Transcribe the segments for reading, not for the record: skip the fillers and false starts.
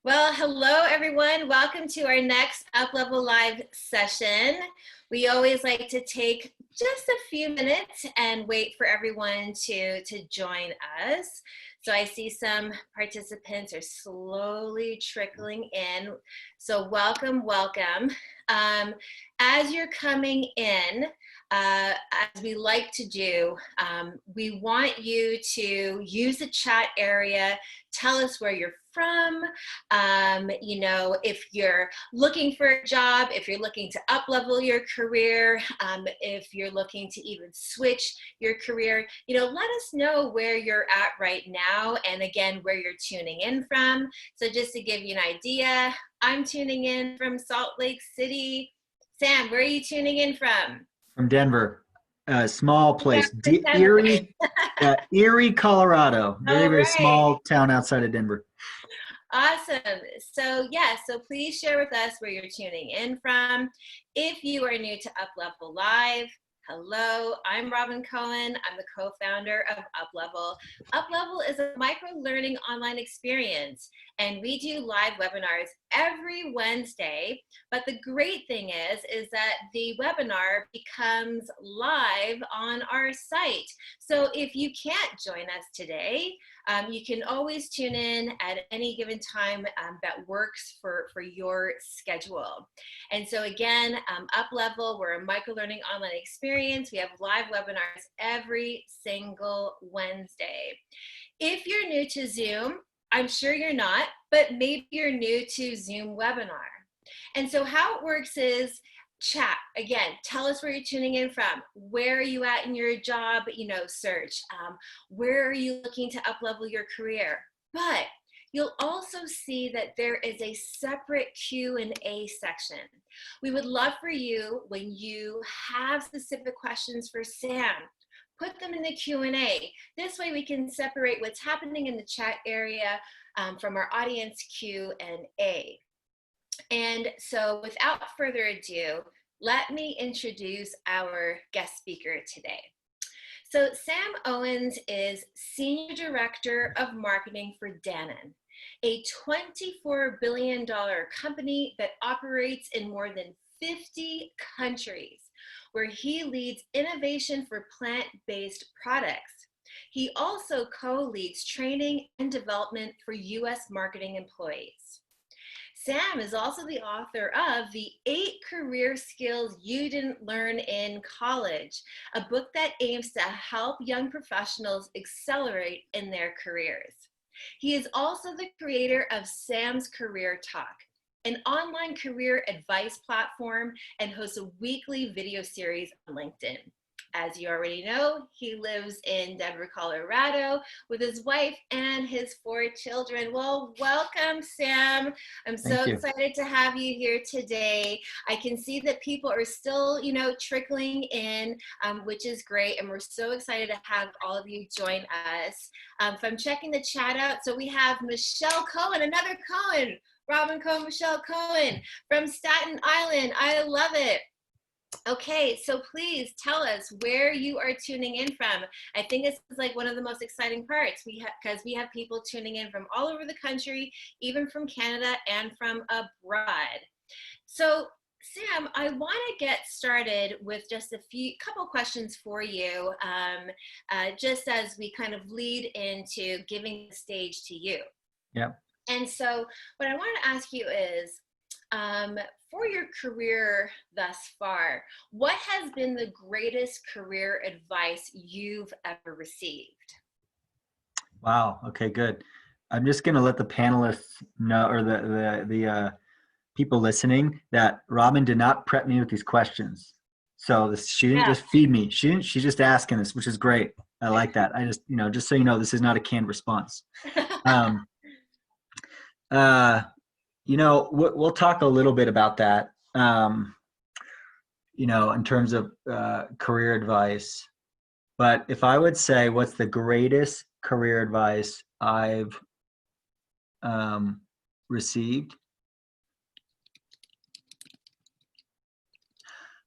Well, hello everyone. Welcome to our next Up Level Live session. We always like to take just a few minutes and wait for everyone to join us. So I see some participants are slowly trickling in. So welcome. As you're coming in, as we like to do, we want you to use the chat area. Tell us where you're from. If you're looking for a job, if you're looking to up-level your career, if you're looking to even switch your career, let us know where you're at right now, and again, where you're tuning in from. So just to give you an idea, I'm tuning in from Salt Lake City. Sam, where are you tuning in from? From Denver, a small place, Denver. Erie, Colorado. Very, All very right. small town outside of Denver. Awesome. So please share with us where you're tuning in from. If you are new to Up Level Live, hello, I'm Robin Cohen. I'm the co-founder of Up Level. Up Level is a micro-learning online experience, and we do live webinars every Wednesday. But the great thing is that the webinar becomes live on our site. So if you can't join us today, you can always tune in at any given time that works for your schedule. And so again, Up Level, we're a micro-learning online experience. We have live webinars every single Wednesday. If you're new to Zoom, I'm sure you're not, but maybe you're new to Zoom webinar. And so how it works is chat. Again, tell us where you're tuning in from. Where are you at in your job, search? Where are you looking to up-level your career? But you'll also see that there is a separate Q&A section. We would love for you, when you have specific questions for Sam, put them in the Q&A. This way we can separate what's happening in the chat area from our audience Q&A. And so without further ado, let me introduce our guest speaker today. So Sam Owens is Senior Director of Marketing for Danone, a $24 billion company that operates in more than 50 countries, where he leads innovation for plant-based products. He also co-leads training and development for U.S. marketing employees. Sam is also the author of The 8 Career Skills You Didn't Learn in College, a book that aims to help young professionals accelerate in their careers. He is also the creator of Sam's Career Talk, an online career advice platform, and hosts a weekly video series on LinkedIn. As you already know, he lives in Denver, Colorado with his wife and his 4 children. Well, welcome, Sam. I'm so excited to have you here today. I can see that people are still, trickling in, which is great. And we're so excited to have all of you join us. If I'm checking the chat out, so we have Michelle Cohen, another Cohen, Robin Cohen, Michelle Cohen from Staten Island. I love it. Okay, so please tell us where you are tuning in from. I think this is like one of the most exciting parts because we have people tuning in from all over the country, even from Canada and from abroad. So Sam, I want to get started with just a couple questions for you, just as we kind of lead into giving the stage to you. Yeah. And so what I want to ask you is, for your career thus far, what has been the greatest career advice you've ever received? Wow. Okay, good. I'm just going to let the panelists know, or the people listening, that Robin did not prep me with these questions. So she didn't just feed me. She's just asking this, which is great. I like that. I just, just so you know, this is not a canned response. We'll talk a little bit about that, in terms of career advice. But if I would say what's the greatest career advice I've received,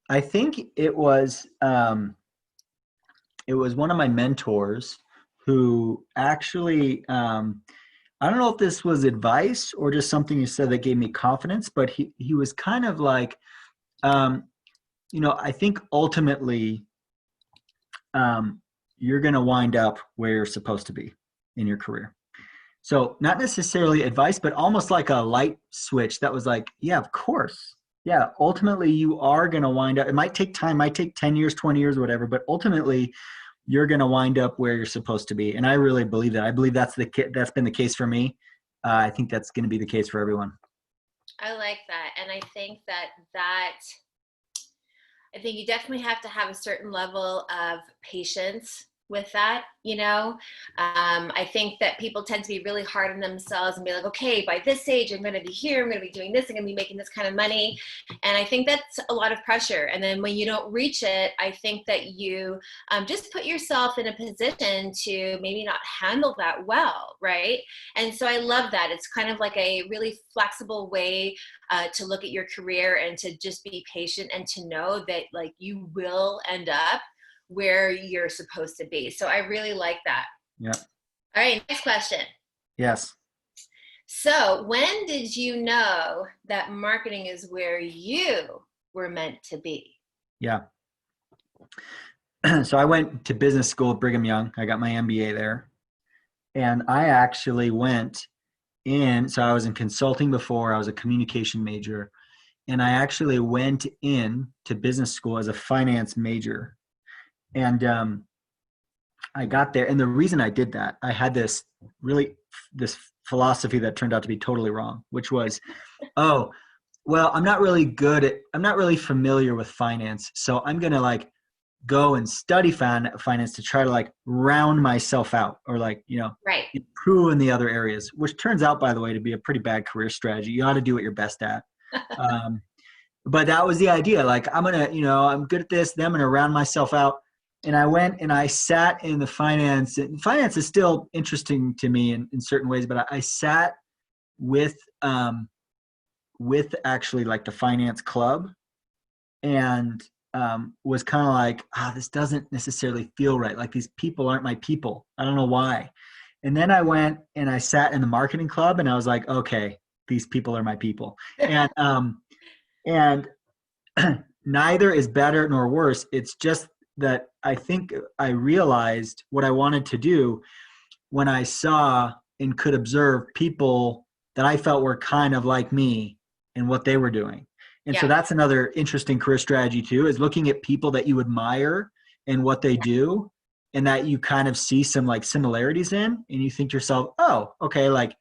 I think it was one of my mentors who actually I don't know if this was advice or just something you said that gave me confidence, but he was kind of like, um, I think ultimately you're going to wind up where you're supposed to be in your career. So not necessarily advice, but almost like a light switch that was like, yeah, of course. Yeah, ultimately you are going to wind up. It might take time, might take 10 years, 20 years, whatever, but ultimately you're going to wind up where you're supposed to be. And I really believe that. I believe that's been the case for me. I think that's going to be the case for everyone. I like that. And I think I think you definitely have to have a certain level of patience with that, you know. I think that people tend to be really hard on themselves and be like, okay, by this age, I'm going to be here, I'm going to be doing this, I'm going to be making this kind of money. And I think that's a lot of pressure. And then when you don't reach it, I think that you just put yourself in a position to maybe not handle that well, right? And so I love that. It's kind of like a really flexible way to look at your career and to just be patient and to know that like you will end up where you're supposed to be. So I really like that. Yeah. All right, next question. Yes. So when did you know that marketing is where you were meant to be? Yeah. So I went to business school at Brigham Young. I got my MBA there. And I actually went so I was in consulting before, I was a communication major. And I actually went in to business school as a finance major. And I got there, and the reason I did that, I had this philosophy that turned out to be totally wrong, which was, oh, well, I'm not really familiar with finance, so I'm gonna like go and study finance to try to like round myself out, or like Right. improve in the other areas, which turns out, by the way, to be a pretty bad career strategy. You ought to do what you're best at. Um, but that was the idea. Like, I'm I'm good at this. Then I'm gonna round myself out. And I went and I sat in the finance. Finance is still interesting to me in certain ways, but I sat with actually like the finance club, and was kind of like, this doesn't necessarily feel right. Like, these people aren't my people. I don't know why. And then I went and I sat in the marketing club, and I was like, okay, these people are my people. And neither is better nor worse. It's just that I think I realized what I wanted to do when I saw and could observe people that I felt were kind of like me and what they were doing. And so Yeah. that's another interesting career strategy too, is looking at people that you admire and what they do, and that you kind of see some like similarities in, and you think to yourself, oh, okay, like,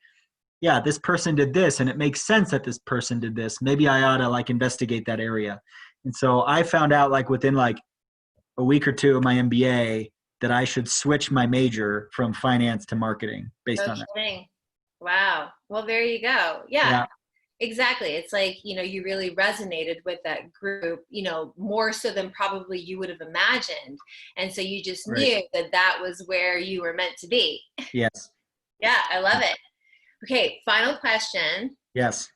yeah, this person did this, and it makes sense that this person did this. Maybe I ought to like investigate that area. And so I found out like within like a week or two of my MBA that I should switch my major from finance to marketing based No on that. kidding. Wow. Well, there you go. Yeah, Yeah, exactly. It's like, you really resonated with that group, more so than probably you would have imagined. And so you just right. knew that that was where you were meant to be. Yes. Yeah, I love it. Okay, final question. Yes.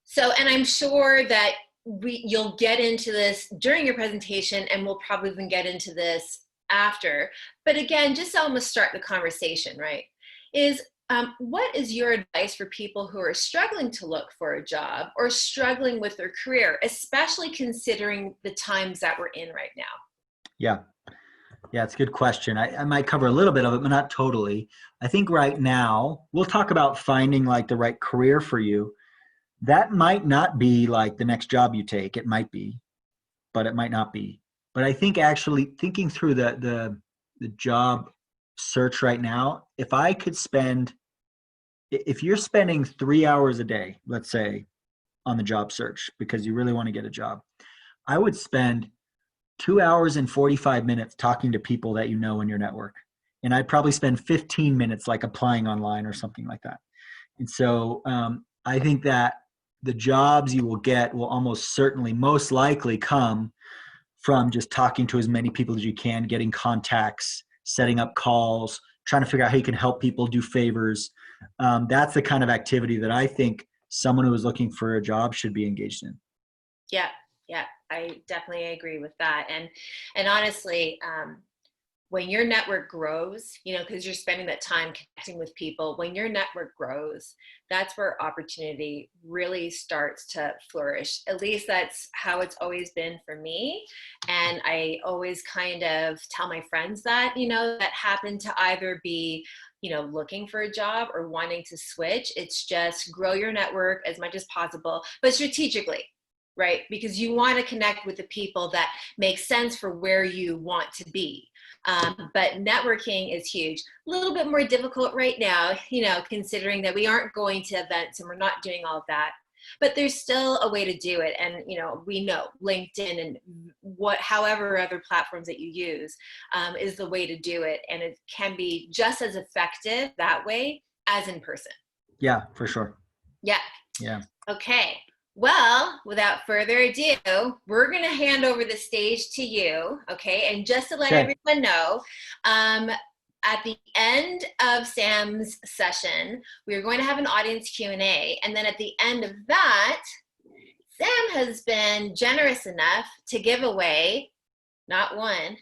So, and I'm sure that you'll get into this during your presentation, and we'll probably even get into this after. But again, just to almost start the conversation, right? What is your advice for people who are struggling to look for a job or struggling with their career, especially considering the times that we're in right now? Yeah. Yeah, it's a good question. I might cover a little bit of it, but not totally. I think right now we'll talk about finding like the right career for you. That might not be like the next job you take. It might be, but it might not be. But I think actually thinking through the job search right now, if you're spending 3 hours a day, let's say, on the job search because you really want to get a job, I would spend 2 hours and 45 minutes talking to people that you know in your network. And I'd probably spend 15 minutes like applying online or something like that. And so I think that the jobs you will get will almost certainly, most likely, come from just talking to as many people as you can, getting contacts, setting up calls, trying to figure out how you can help people, do favors. That's the kind of activity that I think someone who is looking for a job should be engaged in. Yeah, yeah, I definitely agree with that. And honestly, when your network grows, because you're spending that time connecting with people, when your network grows, that's where opportunity really starts to flourish. At least that's how it's always been for me. And I always kind of tell my friends that, that happen to either be, looking for a job or wanting to switch. It's just grow your network as much as possible, but strategically, right? Because you want to connect with the people that make sense for where you want to be. But networking is huge. A little bit more difficult right now, considering that we aren't going to events and we're not doing all of that. But there's still a way to do it. And, we know LinkedIn and however other platforms that you use is the way to do it. And it can be just as effective that way as in person. Yeah, for sure. Yeah. Yeah. Okay. Well, without further ado, we're going to hand over the stage to you, okay? And just to let everyone know, at the end of Sam's session, we're going to have an audience Q&A. And then at the end of that, Sam has been generous enough to give away not 1,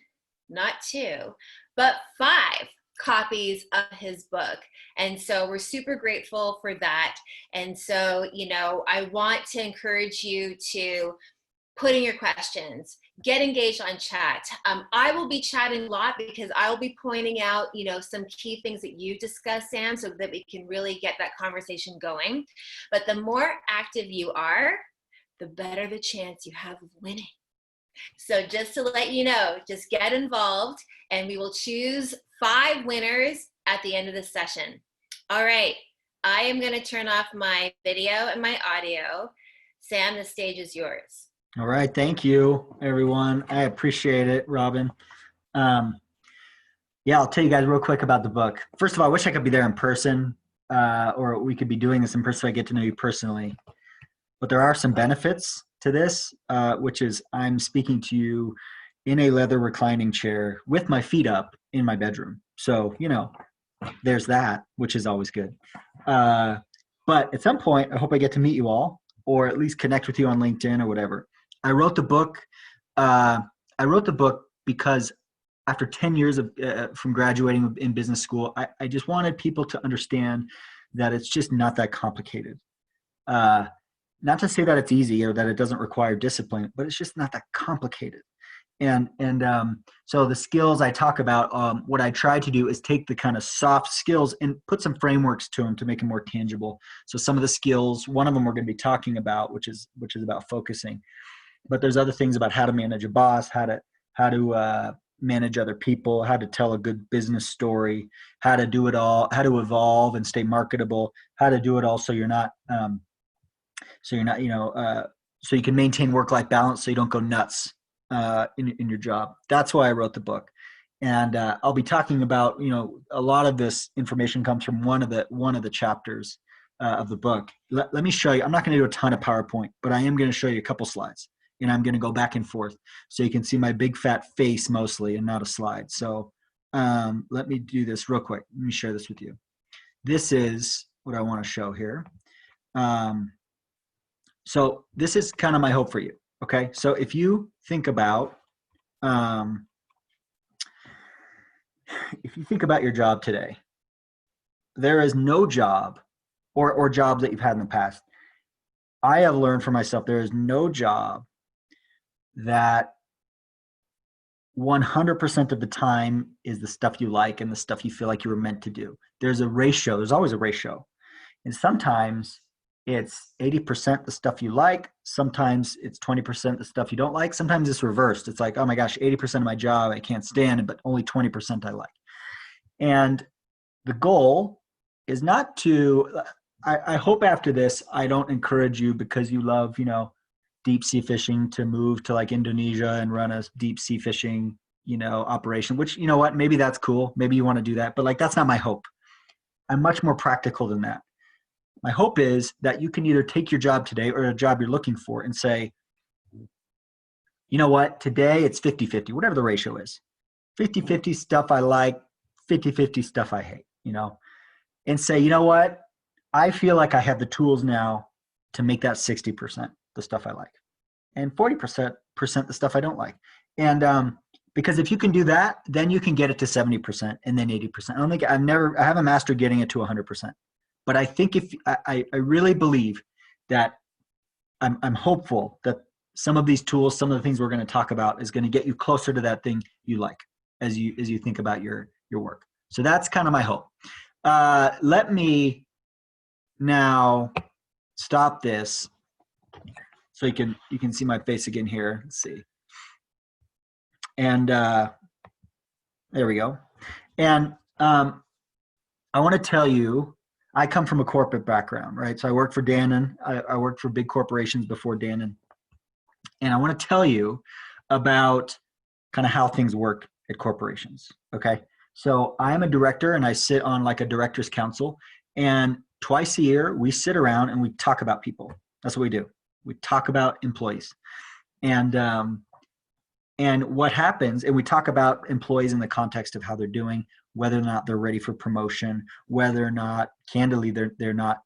not 2, but 5 copies of his book. And so we're super grateful for that. And so, I want to encourage you to put in your questions, get engaged on chat. I will be chatting a lot because I will be pointing out, some key things that you discussed, Sam, so that we can really get that conversation going. But the more active you are, the better the chance you have of winning. So just to let you know, just get involved and we will choose 5 winners at the end of the session. All right, I am going to turn off my video and my audio. Sam, the stage is yours. All right, thank you, everyone. I appreciate it, Robin. Yeah, I'll tell you guys real quick about the book. First of all, I wish I could be there in person, or we could be doing this in person so I get to know you personally. But there are some benefits to this, which is I'm speaking to you in a leather reclining chair with my feet up in my bedroom. So, there's that, which is always good. But at some point, I hope I get to meet you all, or at least connect with you on LinkedIn or whatever. I wrote the book. Because after 10 years of from graduating in business school, I just wanted people to understand that it's just not that complicated. Not to say that it's easy or that it doesn't require discipline, but it's just not that complicated. And so the skills I talk about, what I try to do is take the kind of soft skills and put some frameworks to them to make them more tangible. So some of the skills, one of them we're going to be talking about, which is about focusing. But there's other things about how to manage a boss, how to manage other people, how to tell a good business story, how to do it all, how to evolve and stay marketable, how to do it all so you're not so you can maintain work-life balance so you don't go nuts in your job. That's why I wrote the book. And I'll be talking about, a lot of this information comes from one of the chapters of the book. Let me show you. I'm not going to do a ton of PowerPoint, but I am going to show you a couple slides. And I'm going to go back and forth so you can see my big fat face mostly and not a slide. So let me do this real quick. Let me share this with you. This is what I want to show here. So this is kind of my hope for you. Okay. So if you think about your job today, there is no job or jobs that you've had in the past. I have learned for myself, there is no job that 100% of the time is the stuff you like and the stuff you feel like you were meant to do. There's a ratio. There's always a ratio. And sometimes it's 80% the stuff you like. Sometimes it's 20% the stuff you don't like. Sometimes it's reversed. It's like, oh my gosh, 80% of my job I can't stand it, but only 20% I like. And the goal is not to, I hope after this, I don't encourage you because you love, deep sea fishing to move to like Indonesia and run a deep sea fishing, operation, which, maybe that's cool. Maybe you want to do that, but like, that's not my hope. I'm much more practical than that. My hope is that you can either take your job today or a job you're looking for and say, you know what, today it's 50-50, whatever the ratio is. 50-50 stuff I like, 50-50 stuff I hate, and say, you know what, I feel like I have the tools now to make that 60% the stuff I like and 40% the stuff I don't like. And Because if you can do that, then you can get it to 70% and then 80%. I haven't mastered getting it to 100%. But I think I really believe that I'm hopeful that some of these tools, some of the things we're going to talk about is going to get you closer to that thing you like as you think about your work. So that's kind of my hope. Let me now stop this so you can see my face again here. Let's see. And there we go. And I want to tell you, I come from a corporate background, right? So I worked for Danone. I worked for big corporations before Danone. And I want to tell you about kind of how things work at corporations, okay? So I'm a director and I sit on like a director's council, and twice a year we sit around and we talk about people. That's what we do. We talk about employees. And what happens, and we talk about employees in the context of how they're doing, whether or not they're ready for promotion, whether or not, candidly, they're not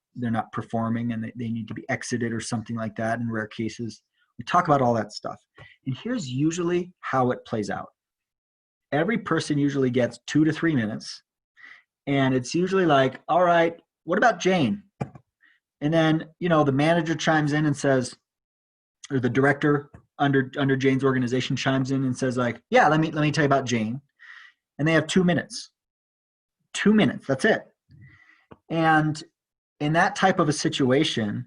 performing and they need to be exited or something like that in rare cases. We talk about all that stuff. And here's usually how it plays out. Every person usually gets 2 to 3 minutes, and it's usually like, all right, what about Jane? And then, the manager chimes in and says, or the director under Jane's organization chimes in and says like, yeah, let me tell you about Jane. And they have 2 minutes. 2 minutes, that's it. And in that type of a situation,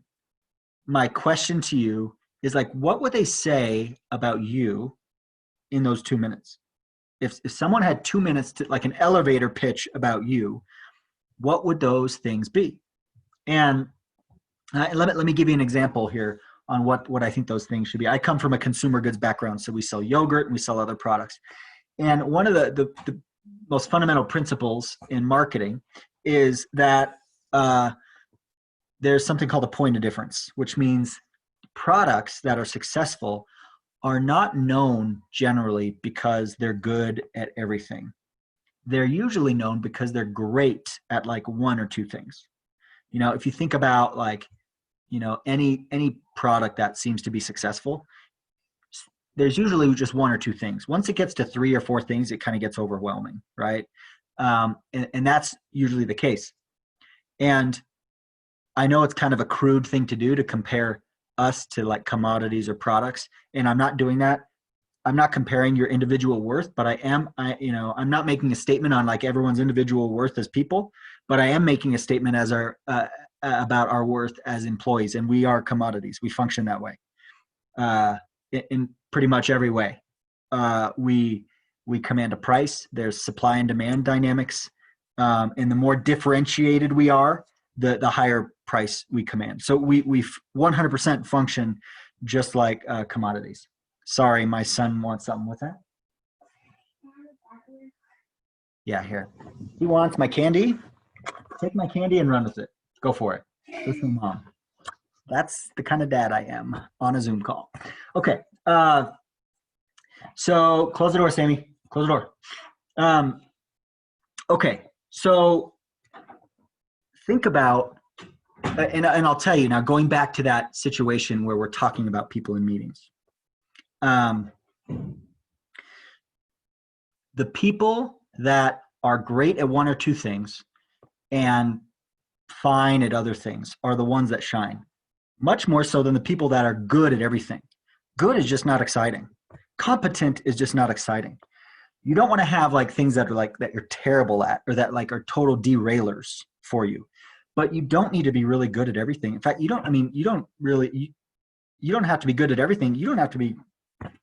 my question to you is like, what would they say about you in those 2 minutes? If someone had 2 minutes to like an elevator pitch about you, what would those things be? And let me give you an example here on what I think those things should be. I come from a consumer goods background, so we sell yogurt and we sell other products. And one of the most fundamental principles in marketing is that there's something called a point of difference, which means products that are successful are not known generally because they're good at everything. They're usually known because they're great at like 1 or 2 things. If you think about like, any product that seems to be successful, there's usually just 1 or 2 things. Once it gets to 3 or 4 things, it kind of gets overwhelming, right? And that's usually the case. And I know it's kind of a crude thing to do to compare us to like commodities or products, and I'm not doing that. I'm not comparing your individual worth, but I'm not making a statement on like everyone's individual worth as people, but I am making a statement as about our worth as employees, and we are commodities. We function that way in pretty much every way. We command a price. There's supply and demand dynamics, and the more differentiated we are, the higher price we command. So we 100% function just like commodities. Sorry, my son wants something with that. Yeah, here. He wants my candy. Take my candy and run with it. Go for it. Listen, Mom. That's the kind of dad I am on a Zoom call. Okay. So close the door, Sammy. Close the door. Okay. So think about, and I'll tell you now, going back to that situation where we're talking about people in meetings. The people that are great at 1 or 2 things and fine at other things are the ones that shine, much more so than the people that are good at everything. Good is just not exciting. Competent is just not exciting. You don't want to have like things that are like that you're terrible at, or that like are total derailers for you. But you don't need to be really good at everything. In fact, you don't have to be good at everything. You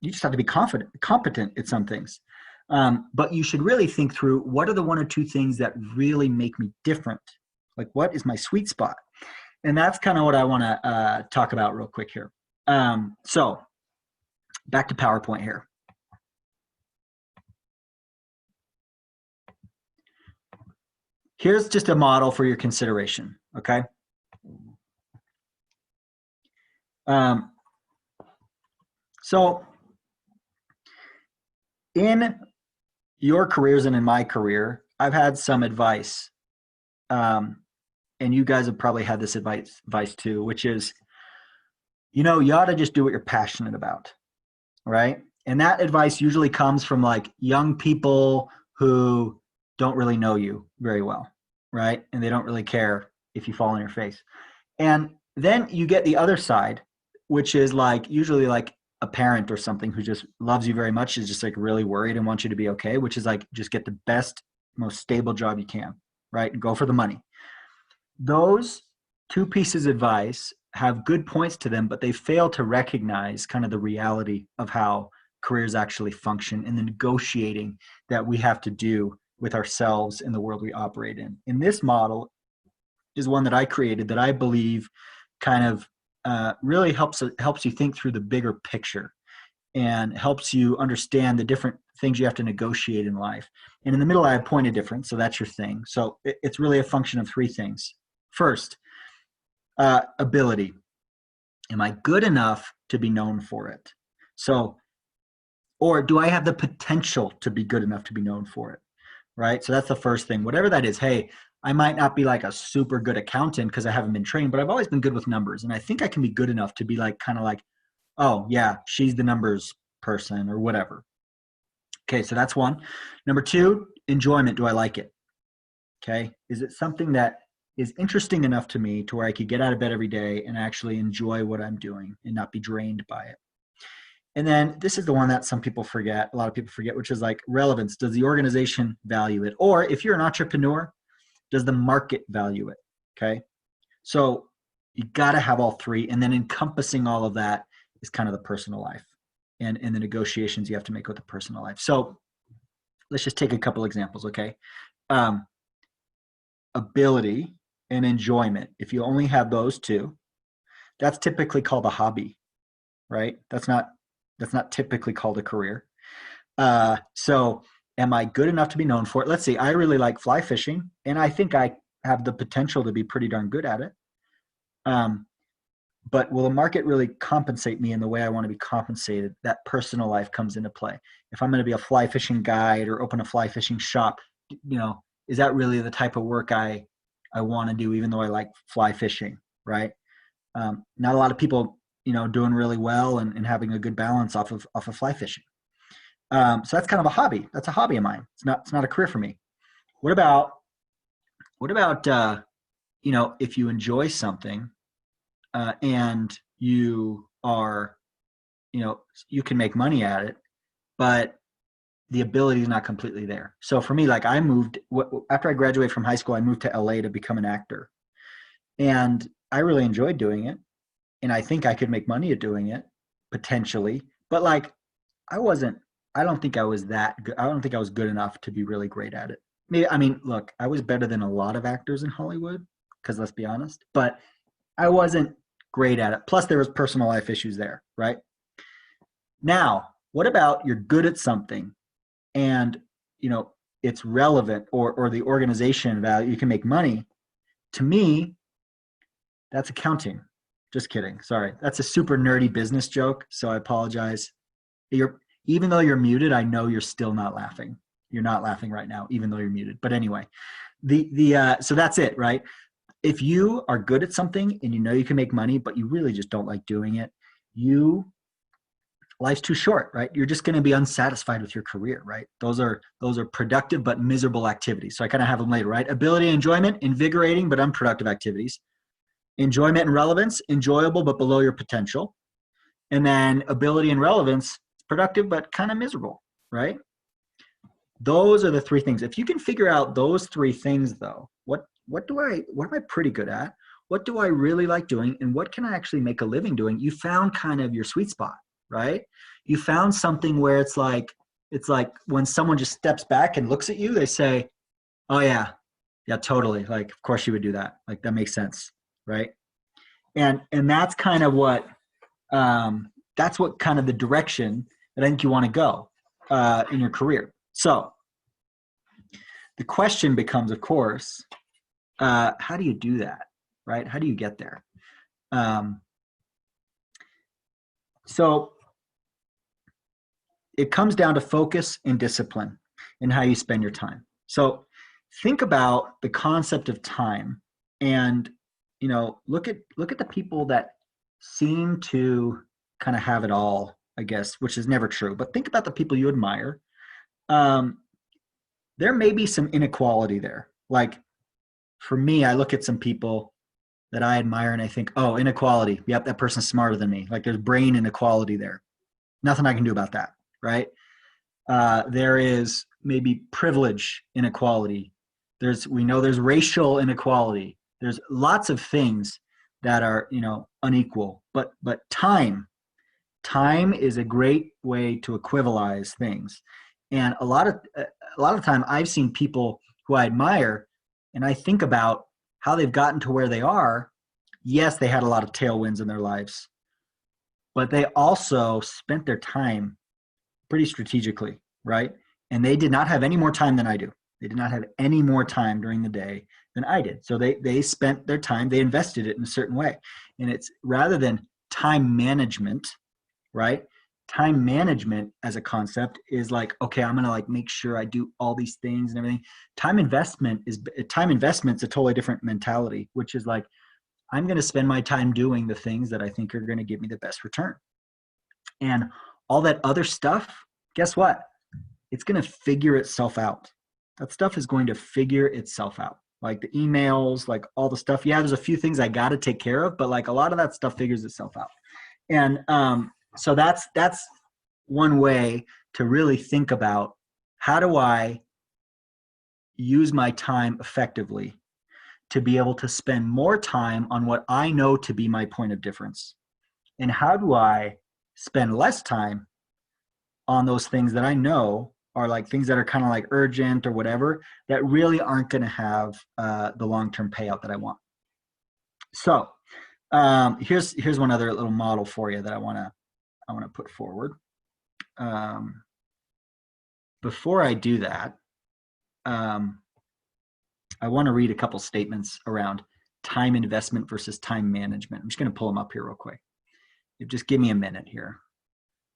just have to be competent at some things. But you should really think through, what are the 1 or 2 things that really make me different? Like, what is my sweet spot? And that's kind of what I want to talk about real quick here. So back to PowerPoint here. Here's just a model for your consideration, okay? So in your careers and in my career, I've had some advice, and you guys have probably had this advice too, which is, you ought to just do what you're passionate about, right? And that advice usually comes from like young people who don't really know you very well, right? And they don't really care if you fall on your face. And then you get the other side, which is like usually like a parent or something who just loves you very much, is just like really worried and wants you to be okay, which is like just get the best, most stable job you can, right? And go for the money. Those two pieces of advice have good points to them, but they fail to recognize kind of the reality of how careers actually function and the negotiating that we have to do with ourselves in the world we operate in. And this model is one that I created that I believe kind of really helps you think through the bigger picture and helps you understand the different things you have to negotiate in life. And in the middle, I have point of difference, so that's your thing. So it's really a function of three things. First, ability. Am I good enough to be known for it? So, or do I have the potential to be good enough to be known for it? Right? So that's the first thing. Whatever that is, hey, I might not be like a super good accountant because I haven't been trained, but I've always been good with numbers. And I think I can be good enough to be like, kind of like, oh, yeah, she's the numbers person or whatever. Okay, so that's one. Number two, enjoyment. Do I like it? Okay, is it something that is interesting enough to me to where I could get out of bed every day and actually enjoy what I'm doing and not be drained by it? And then this is the one that some people forget, a lot of people forget, which is like relevance. Does the organization value it? Or if you're an entrepreneur, does the market value it? Okay, so you got to have all three, and then encompassing all of that is kind of the personal life and the negotiations you have to make with the personal life. So let's just take a couple examples, okay? Ability and enjoyment. If you only have those two, that's typically called a hobby, right? That's not typically called a career. So am I good enough to be known for it? Let's see, I really like fly fishing, and I think I have the potential to be pretty darn good at it. But will the market really compensate me in the way I want to be compensated? That personal life comes into play. If I'm going to be a fly fishing guide or open a fly fishing shop, is that really the type of work I want to do, even though I like fly fishing, right? Not a lot of people, doing really well and having a good balance off of fly fishing. So that's kind of a hobby. That's a hobby of mine. It's not a career for me. What about if you enjoy something and you are, you can make money at it, but the ability is not completely there. So for me, like after I graduated from high school, I moved to LA to become an actor, and I really enjoyed doing it. And I think I could make money at doing it potentially, but like I don't think I was that good. I don't think I was good enough to be really great at it. Maybe, I mean, look, I was better than a lot of actors in Hollywood, because let's be honest, but I wasn't great at it. Plus there was personal life issues there, right? Now, what about you're good at something and, it's relevant, or the organization value, you can make money? To me, that's accounting. Just kidding. Sorry. That's a super nerdy business joke, so I apologize. Even though you're muted, I know you're still not laughing. You're not laughing right now, even though you're muted. But anyway, so that's it, right? If you are good at something and you can make money, but you really just don't like doing it, life's too short, right? You're just going to be unsatisfied with your career, right? Those are productive but miserable activities. So I kind of have them later, right? Ability and enjoyment, invigorating but unproductive activities. Enjoyment and relevance, enjoyable but below your potential. And then ability and relevance, productive but kind of miserable, right? Those are the three things. If you can figure out those three things, though, what am I pretty good at? What do I really like doing? And what can I actually make a living doing? You found kind of your sweet spot, right? You found something where it's like when someone just steps back and looks at you, they say, oh yeah, totally. Like, of course you would do that. Like, that makes sense, right? And that's kind of what kind of the direction that I think you want to go in your career. So the question becomes, of course, how do you do that, right? How do you get there? So it comes down to focus and discipline and how you spend your time. So think about the concept of time, and look at the people that seem to kind of have it all I guess, which is never true, but think about the people you admire. Um, there may be some inequality there. Like for me, I look at some people that I admire and I think, oh, inequality. Yep, that person's smarter than me. Like there's brain inequality there. Nothing I can do about that, right? There is maybe privilege inequality. We know there's racial inequality. There's lots of things that are, unequal. But time is a great way to equivalize things. And a lot of time I've seen people who I admire, and I think about how they've gotten to where they are. Yes, they had a lot of tailwinds in their lives, but they also spent their time pretty strategically, right? And they did not have any more time than I do. They did not have any more time during the day than I did. So they spent their time, they invested it in a certain way. And it's rather than time management, right? Time management as a concept is like, okay, I'm going to like make sure I do all these things and everything. Time investment's a totally different mentality, which is like, I'm going to spend my time doing the things that I think are going to give me the best return. And all that other stuff, guess what? It's going to figure itself out. That stuff is going to figure itself out. Like the emails, like all the stuff. Yeah, there's a few things I got to take care of, but like a lot of that stuff figures itself out. And so that's one way to really think about, how do I use my time effectively to be able to spend more time on what I know to be my point of difference? And how do I spend less time on those things that I know are like things that are kind of like urgent or whatever, that really aren't going to have the long-term payout that I want? So here's one other little model for you that I want to put forward. Before I do that, I want to read a couple statements around time investment versus time management. I'm just going to pull them up here real quick. Just give me a minute here.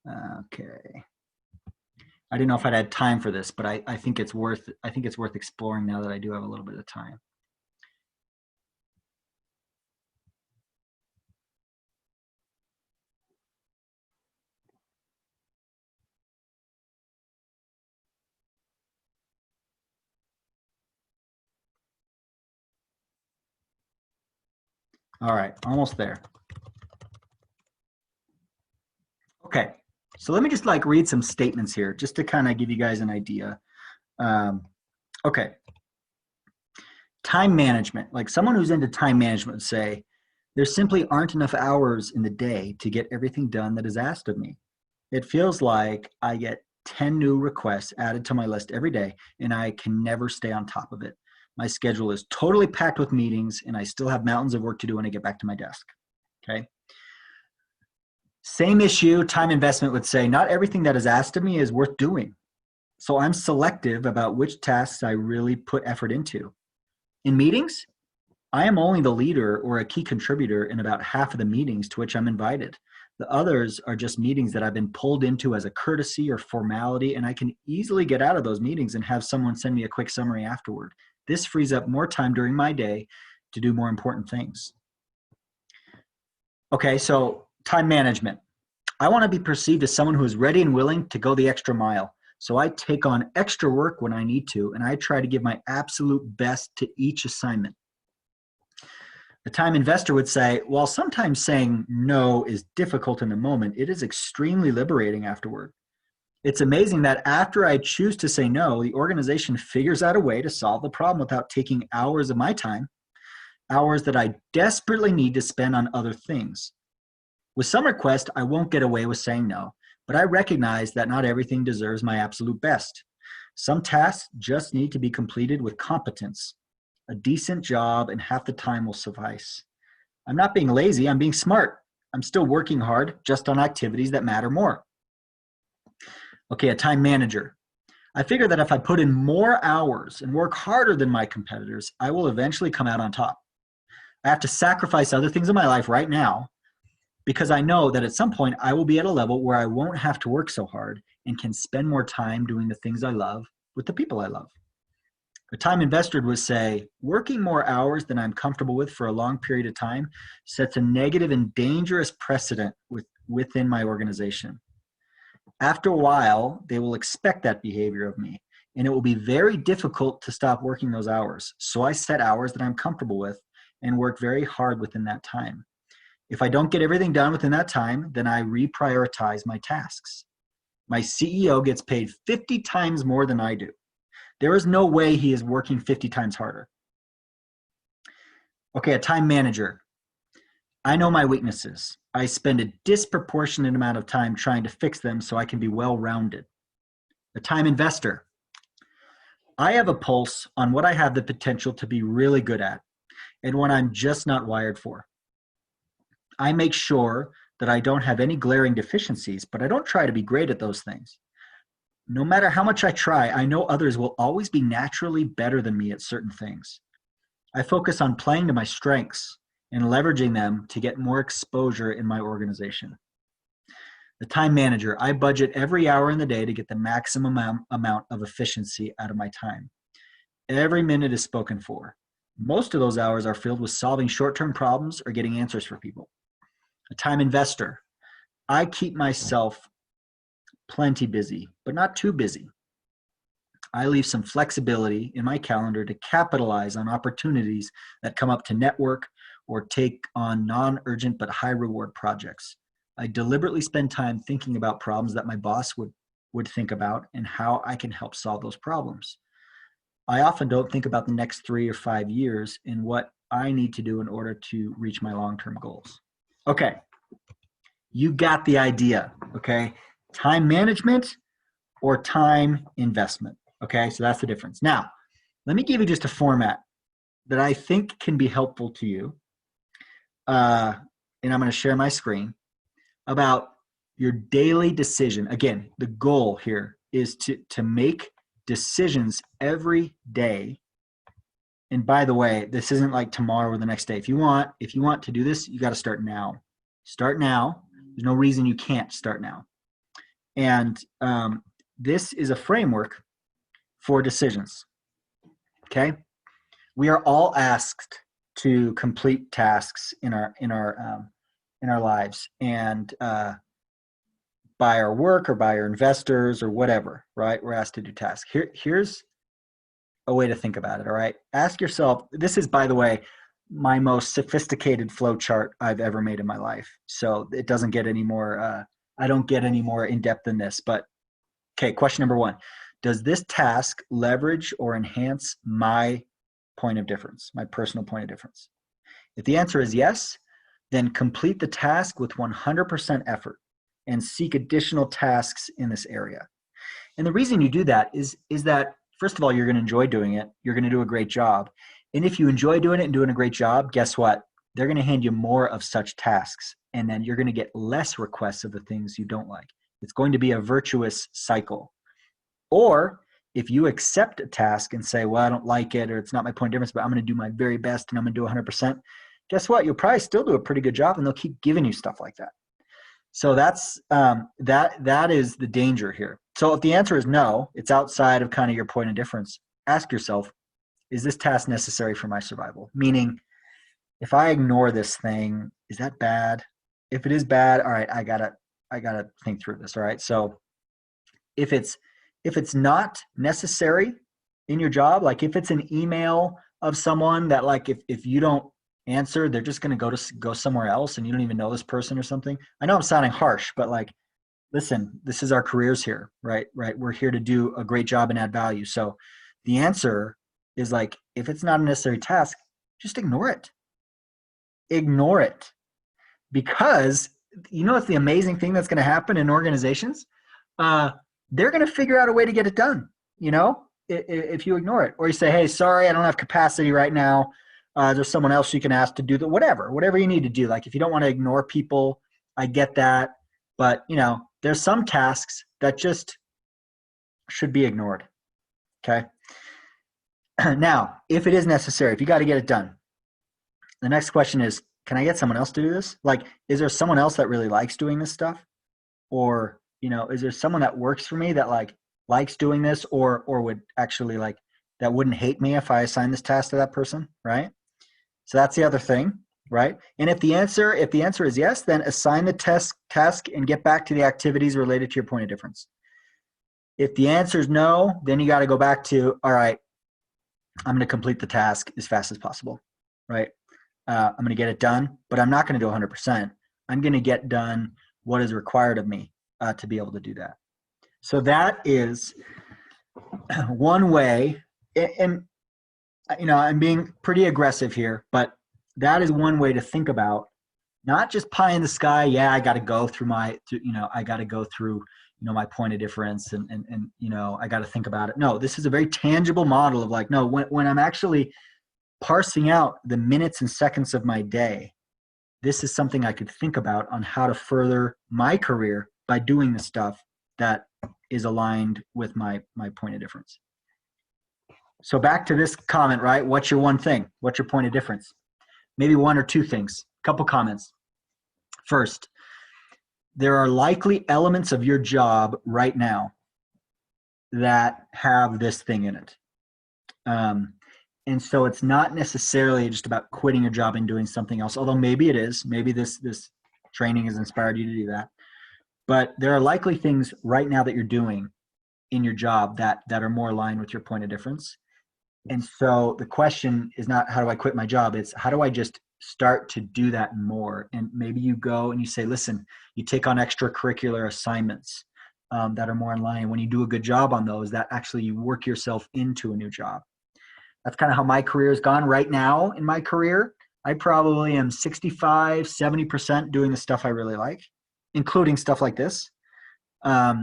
Okay. I didn't know if I'd had time for this, but I think it's worth exploring now that I do have a little bit of time. All right, almost there. Okay, so let me just like read some statements here just to kind of give you guys an idea. Okay, time management. Like someone who's into time management would say, there simply aren't enough hours in the day to get everything done that is asked of me. It feels like I get 10 new requests added to my list every day, and I can never stay on top of it. My schedule is totally packed with meetings, and I still have mountains of work to do when I get back to my desk. Okay. Same issue, time investment would say, not everything that is asked of me is worth doing. So I'm selective about which tasks I really put effort into. In meetings, I am only the leader or a key contributor in about half of the meetings to which I'm invited. The others are just meetings that I've been pulled into as a courtesy or formality, and I can easily get out of those meetings and have someone send me a quick summary afterward. This frees up more time during my day to do more important things. Okay, so time management. I want to be perceived as someone who is ready and willing to go the extra mile. So I take on extra work when I need to, and I try to give my absolute best to each assignment. The time investor would say, while sometimes saying no is difficult in the moment, it is extremely liberating afterward. It's amazing that after I choose to say no, the organization figures out a way to solve the problem without taking hours of my time, hours that I desperately need to spend on other things. With some requests, I won't get away with saying no, but I recognize that not everything deserves my absolute best. Some tasks just need to be completed with competence. A decent job and half the time will suffice. I'm not being lazy, I'm being smart. I'm still working hard, just on activities that matter more. Okay, a time manager. I figure that if I put in more hours and work harder than my competitors, I will eventually come out on top. I have to sacrifice other things in my life right now because I know that at some point I will be at a level where I won't have to work so hard and can spend more time doing the things I love with the people I love. A time investor would say, working more hours than I'm comfortable with for a long period of time sets a negative and dangerous precedent within my organization. After a while, they will expect that behavior of me, and it will be very difficult to stop working those hours. So I set hours that I'm comfortable with and work very hard within that time. If I don't get everything done within that time, then I reprioritize my tasks. My CEO gets paid 50 times more than I do. There is no way he is working 50 times harder. Okay, a time manager. I know my weaknesses. I spend a disproportionate amount of time trying to fix them so I can be well-rounded. A time investor. I have a pulse on what I have the potential to be really good at and what I'm just not wired for. I make sure that I don't have any glaring deficiencies, but I don't try to be great at those things. No matter how much I try, I know others will always be naturally better than me at certain things. I focus on playing to my strengths and leveraging them to get more exposure in my organization. The time manager, I budget every hour in the day to get the maximum amount of efficiency out of my time. Every minute is spoken for. Most of those hours are filled with solving short-term problems or getting answers for people. A time investor, I keep myself plenty busy, but not too busy. I leave some flexibility in my calendar to capitalize on opportunities that come up to network or take on non-urgent but high-reward projects. I deliberately spend time thinking about problems that my boss would think about and how I can help solve those problems. I often don't think about the next 3 or 5 years and what I need to do in order to reach my long-term goals. Okay, you got the idea, okay? Time management or time investment, okay? So that's the difference. Now, let me give you just a format that I think can be helpful to you. And I'm going to share my screen about your daily decision. Again, the goal here is to make decisions every day. And by the way, this isn't like tomorrow or the next day. If you want to do this, you got to start now. Start now. There's no reason you can't start now. And this is a framework for decisions. Okay, we are all asked to complete tasks in our lives, and by our work or by our investors or whatever, right? We're asked to do tasks. Here's a way to think about it, all right? Ask yourself, this is, by the way, my most sophisticated flow chart I've ever made in my life. So it doesn't get any more, I don't get any more in-depth than this, but okay, question number 1. Does this task leverage or enhance my point of difference, my personal point of difference? If the answer is yes, then complete the task with 100% effort and seek additional tasks in this area. And the reason you do that is that, first of all, you're going to enjoy doing it. You're going to do a great job. And if you enjoy doing it and doing a great job, guess what? They're going to hand you more of such tasks. And then you're going to get less requests of the things you don't like. It's going to be a virtuous cycle. Or if you accept a task and say, well, I don't like it, or it's not my point of difference, but I'm going to do my very best and I'm going to do 100%, guess what? You'll probably still do a pretty good job and they'll keep giving you stuff like that. So that's that is the danger here. So if the answer is no, it's outside of kind of your point of difference, ask yourself, is this task necessary for my survival? Meaning, if I ignore this thing, is that bad? If it is bad, all right, I gotta think through this. All right. So if it's not necessary in your job, like if it's an email of someone that, like, if you don't answer, they're just going to go somewhere else and you don't even know this person or something. I know I'm sounding harsh, but like, listen, this is our careers here, right? We're here to do a great job and add value. So the answer is, like, if it's not a necessary task, just ignore it. Ignore it. Because you know what's the amazing thing that's going to happen in organizations? They're going to figure out a way to get it done, you know, if you ignore it. Or you say, hey, sorry, I don't have capacity right now. There's someone else you can ask to do whatever you need to do. Like, if you don't want to ignore people, I get that. But, you know, there's some tasks that just should be ignored. Okay. Now, if it is necessary, if you got to get it done, the next question is, can I get someone else to do this? Like, is there someone else that really likes doing this stuff? Or, you know, is there someone that works for me that, like, likes doing this, or would actually, like, that wouldn't hate me if I assign this task to that person, right? So that's the other thing. right? And if the answer is yes, then assign the task and get back to the activities related to your point of difference. If the answer is no, then you got to go back to, all right, I'm going to complete the task as fast as possible, right? I'm going to get it done, but I'm not going to do 100%. I'm going to get done what is required of me to be able to do that. So that is one way, and I'm being pretty aggressive here, but that is one way to think about not just pie in the sky. Yeah, I got to go through I got to go through, my point of difference and I got to think about it. No, this is a very tangible model of like, no, when I'm actually parsing out the minutes and seconds of my day, this is something I could think about on how to further my career by doing the stuff that is aligned with my point of difference. So back to this comment, right? What's your one thing? What's your point of difference? Maybe one or two things. Couple comments. First, there are likely elements of your job right now that have this thing in it. And so it's not necessarily just about quitting your job and doing something else, although maybe it is. Maybe this training has inspired you to do that. But there are likely things right now that you're doing in your job that are more aligned with your point of difference. And so the question is not how do I quit my job? It's how do I just start to do that more? And maybe you go and you say, listen, you take on extracurricular assignments that are more in line. When you do a good job on those, that actually you work yourself into a new job. That's kind of how my career has gone right now in my career. I probably am 65, 70% doing the stuff I really like, including stuff like this. But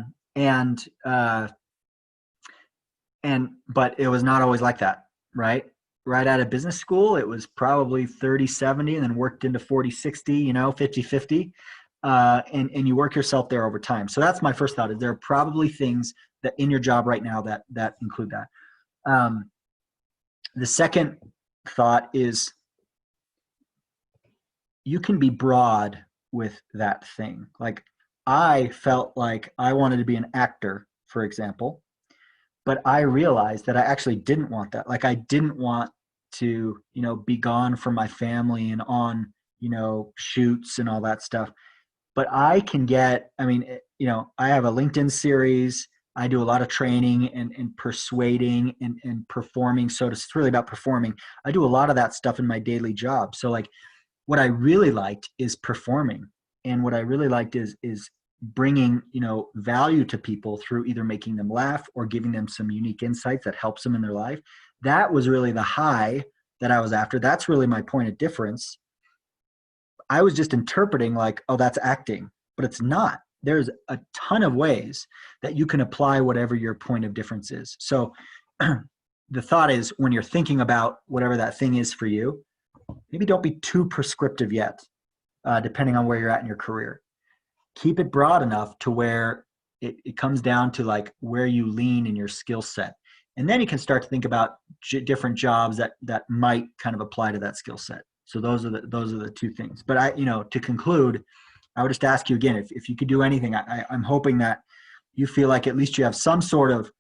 it was not always like that, right? Right out of business school, it was probably 30-70 and then worked into 40-60, 50-50. And you work yourself there over time. So that's my first thought, is there are probably things that in your job right now that include that. The second thought is you can be broad with that thing. Like I felt like I wanted to be an actor, for example, but I realized that I actually didn't want that. Like I didn't want to, be gone from my family and on, shoots and all that stuff. But I can get, I have a LinkedIn series. I do a lot of training and persuading and performing. So it's really about performing. I do a lot of that stuff in my daily job. So like what I really liked is performing. And what I really liked is bringing, value to people through either making them laugh or giving them some unique insights that helps them in their life. That was really the high that I was after. That's really my point of difference. I was just interpreting like, oh, that's acting, but it's not. There's a ton of ways that you can apply whatever your point of difference is. So the thought is when you're thinking about whatever that thing is for you, maybe don't be too prescriptive yet, depending on where you're at in your career. Keep it broad enough to where it comes down to like where you lean in your skill set. And then you can start to think about different jobs that might kind of apply to that skill set. So those are the two things. But to conclude, I would just ask you again, if you could do anything, I'm hoping that you feel like at least you have some sort of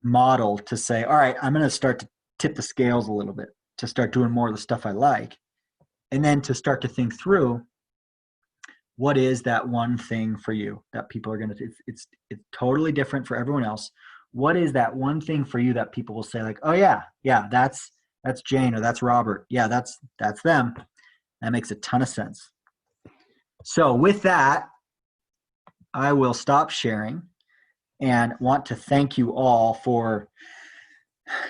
model to say, all right, I'm going to start to tip the scales a little bit, to start doing more of the stuff I like. And then to start to think through, what is that one thing for you that people are going to, it's totally different for everyone else. What is that one thing for you that people will say like, oh yeah, that's Jane or that's Robert. Yeah, that's them. That makes a ton of sense. So with that, I will stop sharing and want to thank you all for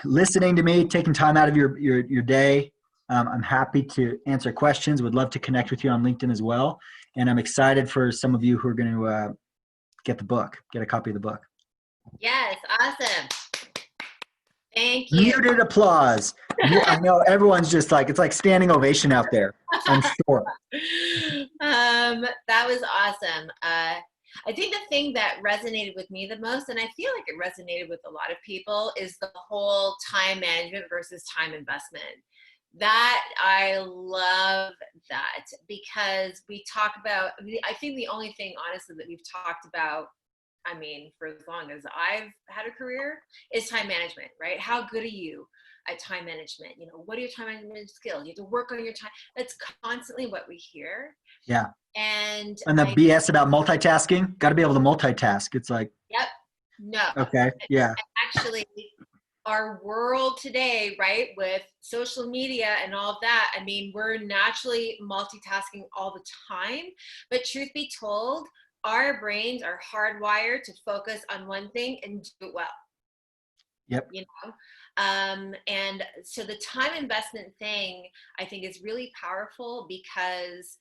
listening to me, taking time out of your day. I'm happy to answer questions. Would love to connect with you on LinkedIn as well. And I'm excited for some of you who are going to get a copy of the book. Yes, awesome. Thank you. Muted applause. I know everyone's just like, it's like standing ovation out there, I'm sure. That was awesome. I think the thing that resonated with me the most, and I feel like it resonated with a lot of people, is the whole time management versus time investment. That I love that, because we talk about, I think the only thing honestly that we've talked about, for as long as I've had a career, is time management, right? How good are you at time management. What are your time management skills? You have to work on your time. That's constantly what we hear. Yeah. And the BS about multitasking, got to be able to multitask. It's like, yep, no. okay, yeah. Actually, our world today, right, with social media and all of that, I mean, we're naturally multitasking all the time. But truth be told, our brains are hardwired to focus on one thing and do it well. Yep. And so the time investment thing, I think, is really powerful because,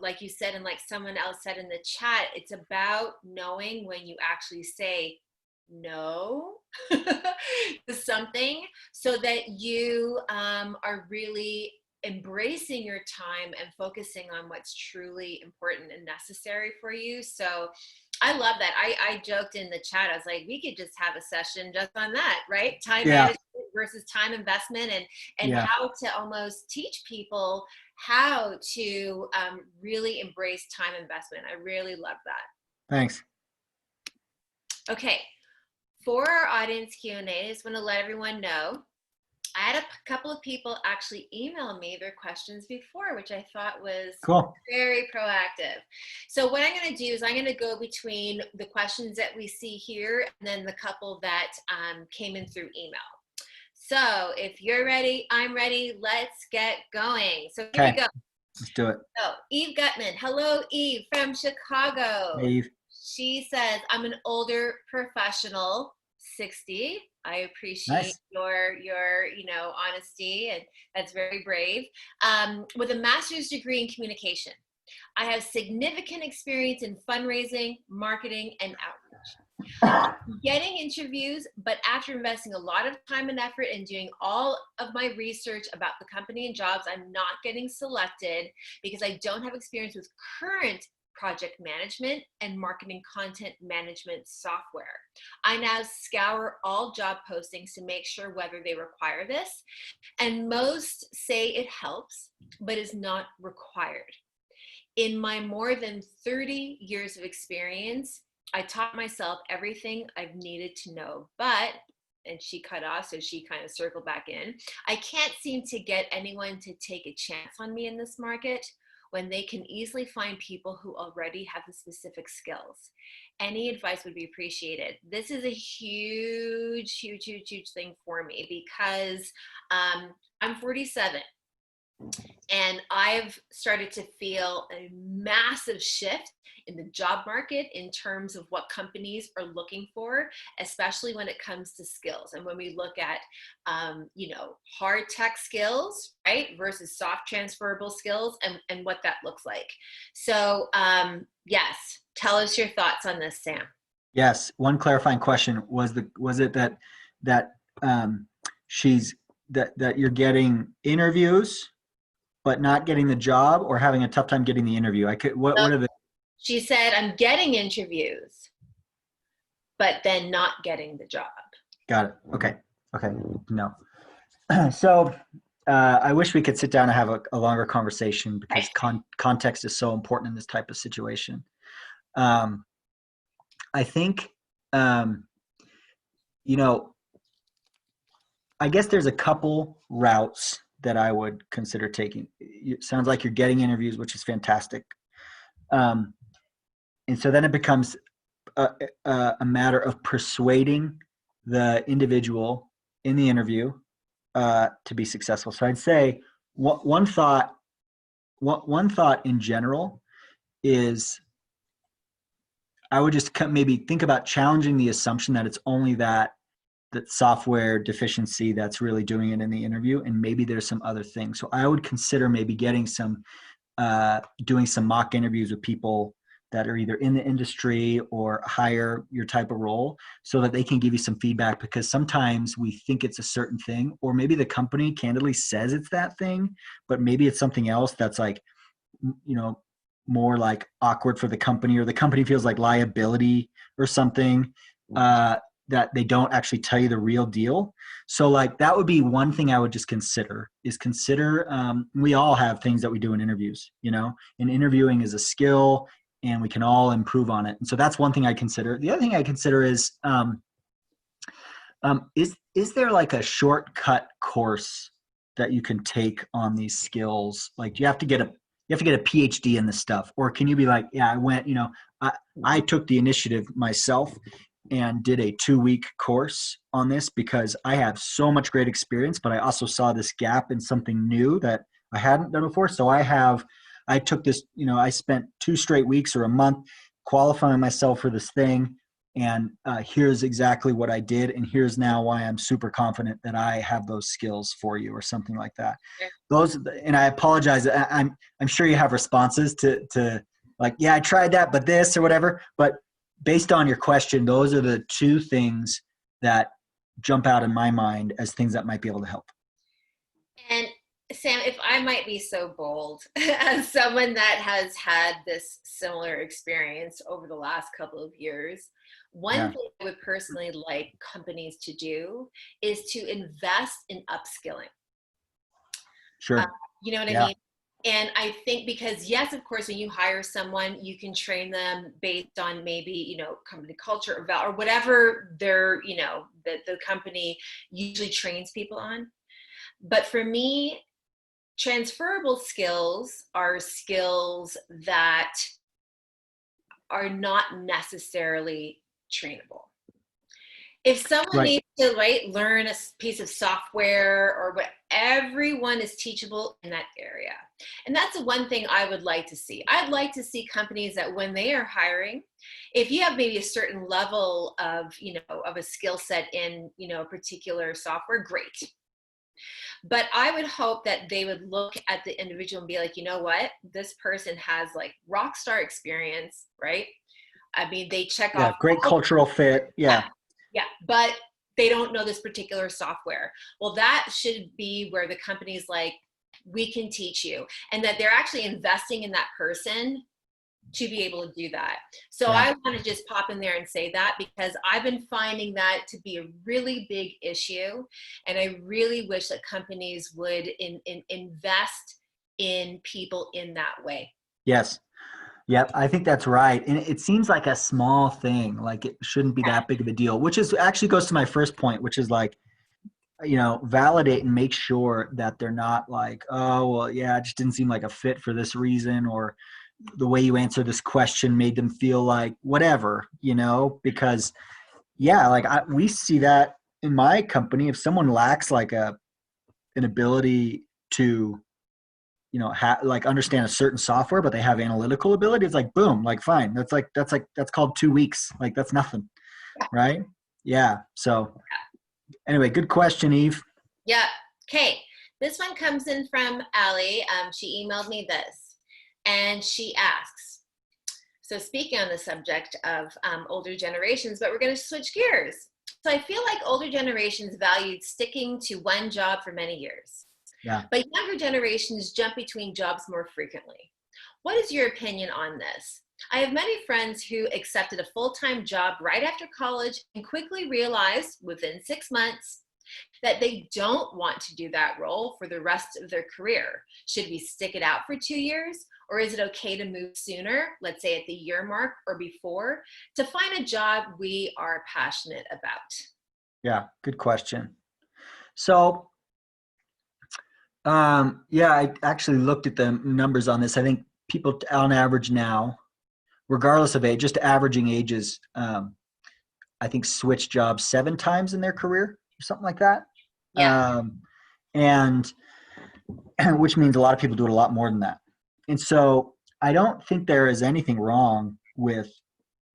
like you said, and like someone else said in the chat, it's about knowing when you actually say no to something, so that you are really embracing your time and focusing on what's truly important and necessary for you. So I love that. I joked in the chat, I was like, we could just have a session just on that, right? Time management versus time investment, and how to almost teach people how to really embrace time investment. I really love that. Thanks. Okay. For our audience Q&A, I just want to let everyone know, I had a couple of people actually email me their questions before, which I thought was cool. Very proactive. So what I'm going to do is I'm going to go between the questions that we see here and then the couple that came in through email. So if you're ready, I'm ready. Let's get going. So here we go. Let's do it. So Eve Gutman. Hello, Eve from Chicago. Hey, Eve. She says, I'm an older professional, 60. I appreciate your honesty, and that's very brave. With a master's degree in communication. I have significant experience in fundraising, marketing, and outreach. Getting interviews, but after investing a lot of time and effort and doing all of my research about the company and jobs, I'm not getting selected because I don't have experience with current project management and marketing content management software. I now scour all job postings to make sure whether they require this, and most say it helps, but is not required. In my more than 30 years of experience, I taught myself everything I've needed to know, but, and she cut off, so she kind of circled back in, I can't seem to get anyone to take a chance on me in this market when they can easily find people who already have the specific skills. Any advice would be appreciated. This is a huge, huge, huge, huge thing for me because I'm 47. And I've started to feel a massive shift in the job market in terms of what companies are looking for, especially when it comes to skills. And when we look at, hard tech skills, right, versus soft transferable skills, and what that looks like. So yes, tell us your thoughts on this, Sam. Yes. One clarifying question was it that you're getting interviews but not getting the job, or having a tough time getting the interview? What are the? She said, I'm getting interviews, but then not getting the job. Got it. Okay. No. So I wish we could sit down and have a longer conversation because context is so important in this type of situation. I think, I guess there's a couple routes that I would consider taking. It sounds like you're getting interviews, which is fantastic. And so then it becomes a matter of persuading the individual in the interview to be successful. So I'd say one thought in general is I would just maybe think about challenging the assumption that it's only that software deficiency that's really doing it in the interview, and maybe there's some other things. So I would consider maybe getting doing some mock interviews with people that are either in the industry or hire your type of role, so that they can give you some feedback, because sometimes we think it's a certain thing, or maybe the company candidly says it's that thing, but maybe it's something else that's like, more like awkward for the company, or the company feels like liability or something, that they don't actually tell you the real deal. So like that would be one thing I would just consider. We all have things that we do in interviews, and interviewing is a skill and we can all improve on it. And so that's one thing I consider. The other thing I consider is Is there like a shortcut course that you can take on these skills? Like, do you have to get a PhD in this stuff, or can you be like, yeah, I went, I took the initiative myself and did a 2-week course on this because I have so much great experience, but I also saw this gap in something new that I hadn't done before. So I took this, I spent 2 straight weeks or a month qualifying myself for this thing. And here's exactly what I did. And here's now why I'm super confident that I have those skills for you, or something like that. And I apologize. I'm sure you have responses to like, yeah, I tried that, but this or whatever. But based on your question, those are the 2 things that jump out in my mind as things that might be able to help. And Sam, if I might be so bold, as someone that has had this similar experience over the last couple of years, one thing I would personally like companies to do is to invest in upskilling. Sure. You know what I mean? And I think because, yes, of course, when you hire someone, you can train them based on maybe, company culture or whatever their, the company usually trains people on. But for me, transferable skills are skills that are not necessarily trainable. If someone needs to learn a piece of software or what, everyone is teachable in that area. And that's the one thing I would like to see. I'd like to see companies that when they are hiring, if you have maybe a certain level of, of a skill set in, a particular software, great. But I would hope that they would look at the individual and be like, you know what, this person has like rock star experience, right? I mean, they check off. Great cultural fit. Yeah. Yeah, but they don't know this particular software. Well, that should be where the company's like, we can teach you, and that they're actually investing in that person to be able to do that. So I want to just pop in there and say that, because I've been finding that to be a really big issue. And I really wish that companies would invest in people in that way. Yes. Yep, I think that's right. And it seems like a small thing, like it shouldn't be that big of a deal, which is actually goes to my first point, which is like, validate and make sure that they're not like, oh, well, yeah, it just didn't seem like a fit for this reason, or the way you answer this question made them feel like whatever, because we see that in my company. If someone lacks like an ability to understand a certain software, but they have analytical ability, it's like, boom, like, fine. That's called 2 weeks. Like, that's nothing. Right. Yeah. So anyway, good question, Eve. Yeah. Okay. This one comes in from Allie. She emailed me this, and she asks, so speaking on the subject of older generations, but we're going to switch gears. So I feel like older generations valued sticking to one job for many years. Yeah. But younger generations jump between jobs more frequently. What is your opinion on this? I have many friends who accepted a full-time job right after college and quickly realized within 6 months that they don't want to do that role for the rest of their career. Should we stick it out for 2 years? Or is it okay to move sooner, let's say at the year mark or before, to find a job we are passionate about? Yeah, good question. So I actually looked at the numbers on this. I think people on average now, regardless of age, just averaging ages, I think switch jobs 7 times in their career or something like that. Yeah. And which means a lot of people do it a lot more than that. And so I don't think there is anything wrong with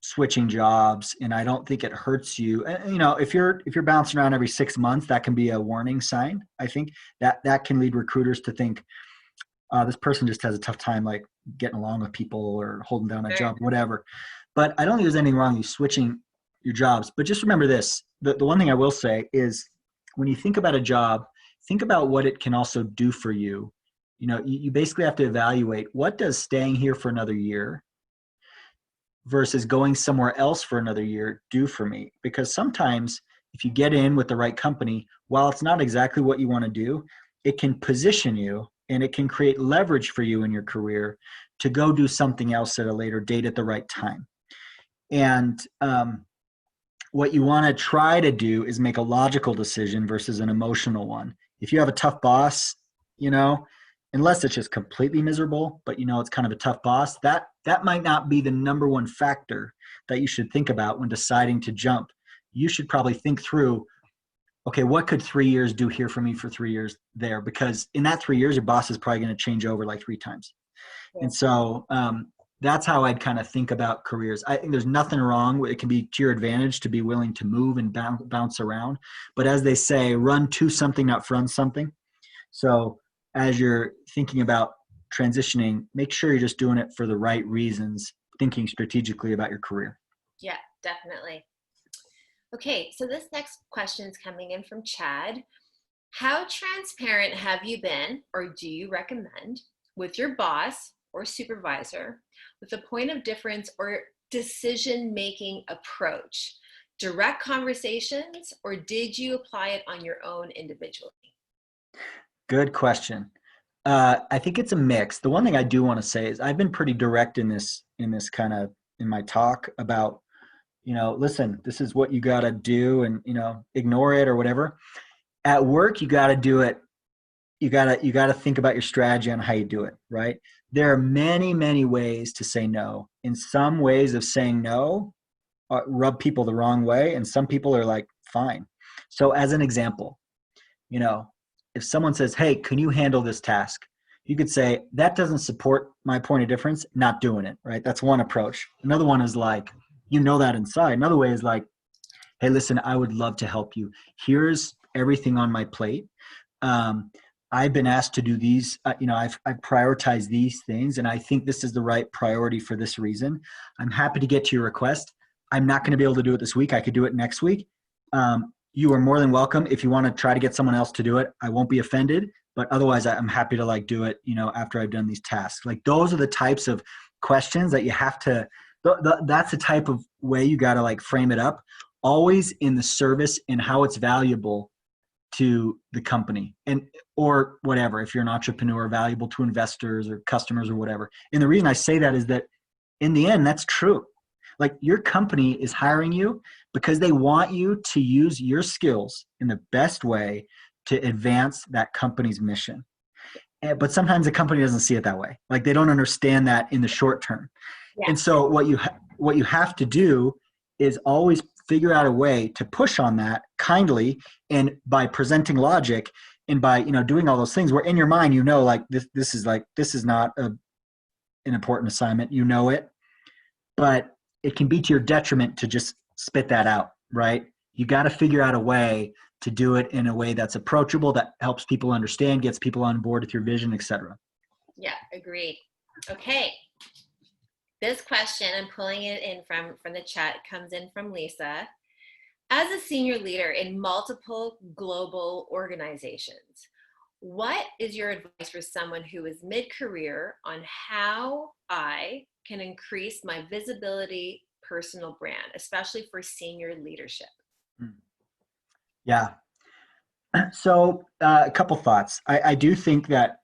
switching jobs, and I don't think it hurts you. And, if you're bouncing around every 6 months, that can be a warning sign. I think that can lead recruiters to think, this person just has a tough time like getting along with people or holding down a job, whatever. But I don't think there's anything wrong with you switching your jobs. But just remember this, the one thing I will say is, when you think about a job, think about what it can also do for you. You basically have to evaluate, what does staying here for another year versus going somewhere else for another year do for me? Because sometimes if you get in with the right company, while it's not exactly what you want to do, it can position you and it can create leverage for you in your career to go do something else at a later date at the right time. And what you want to try to do is make a logical decision versus an emotional one. If you have a tough boss, you know, unless it's just completely miserable, but you know it's kind of a tough boss, that might not be the number one factor that you should think about when deciding to jump. You should probably think through, okay, what could 3 years do here for me for 3 years there? Because in that 3 years, your boss is probably going to change over like 3 times. And so that's how I'd kind of think about careers. I think there's nothing wrong with it. Can be to your advantage to be willing to move and bounce around. But as they say, run to something, not from something. So as you're thinking about transitioning, make sure you're just doing it for the right reasons, thinking strategically about your career. Yeah, definitely. Okay, so this next question is coming in from Chad. How transparent have you been, or do you recommend, with your boss or supervisor with a point of difference or decision-making approach? Direct conversations, or did you apply it on your own individually? Good question. I think it's a mix. The one thing I do want to say is I've been pretty direct in this kind of in my talk about, you know, listen, this is what you got to do, and you know, ignore it or whatever. At work, you got to do it. You got to think about your strategy on how you do it, right? There are many, many ways to say no. In some ways of saying no rub people the wrong way, and some people are like, fine. So as an example, you know, if someone says, hey, can you handle this task? You could say, that doesn't support my point of difference, not doing it, right? That's one approach. Another one is like, you know that inside. Another way is like, hey, listen, I would love to help you. Here's everything on my plate. I've been asked to do these, I've prioritized these things, and I think this is the right priority for this reason. I'm happy to get to your request. I'm not going to be able to do it this week. I could do it next week. You are more than welcome. If you want to try to get someone else to do it, I won't be offended, but otherwise I'm happy to like do it, you know, after I've done these tasks. Like those are the types of questions that you have to, that's the type of way you got to like frame it up, always in the service and how it's valuable to the company and or whatever. If you're an entrepreneur, valuable to investors or customers or whatever. And the reason I say that is that in the end, that's true. Like your company is hiring you because they want you to use your skills in the best way to advance that company's mission. But sometimes the company doesn't see it that way. Like they don't understand that in the short term. Yeah. And so what you have to do is always figure out a way to push on that kindly, and by presenting logic and by, you know, doing all those things where in your mind, you know, like this is not an important assignment, you know it, but it can be to your detriment to just spit that out, right? You got to figure out a way to do it in a way that's approachable, that helps people understand, gets people on board with your vision, etc. Yeah, agreed. Okay. This question, I'm pulling it in from the chat, comes in from Lisa. As a senior leader in multiple global organizations, what is your advice for someone who is mid-career on how I can increase my visibility, personal brand, especially for senior leadership? Yeah. So a couple thoughts. I do think that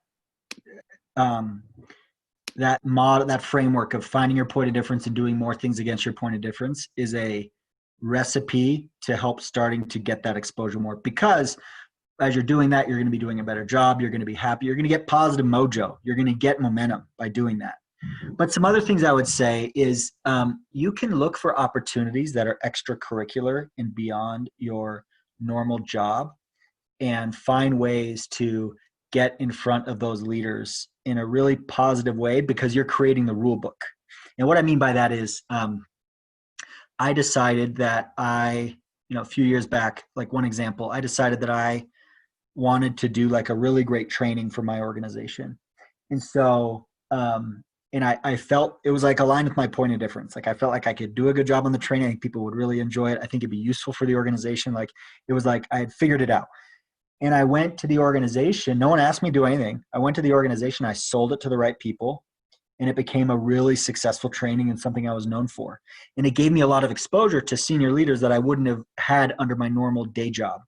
that framework of finding your point of difference and doing more things against your point of difference is a recipe to help starting to get that exposure more, because as you're doing that, you're going to be doing a better job. You're going to be happy. You're going to get positive mojo. You're going to get momentum by doing that. But some other things I would say is you can look for opportunities that are extracurricular and beyond your normal job and find ways to get in front of those leaders in a really positive way, because you're creating the rule book. And what I mean by that is I decided that a few years back, like one example, I decided that I wanted to do like a really great training for my organization. And so, and I felt it was like aligned with my point of difference. Like I felt like I could do a good job on the training. I think people would really enjoy it. I think it'd be useful for the organization. Like it was like I had figured it out. And I went to the organization. No one asked me to do anything. I went to the organization. I sold it to the right people. And it became a really successful training and something I was known for. And it gave me a lot of exposure to senior leaders that I wouldn't have had under my normal day job.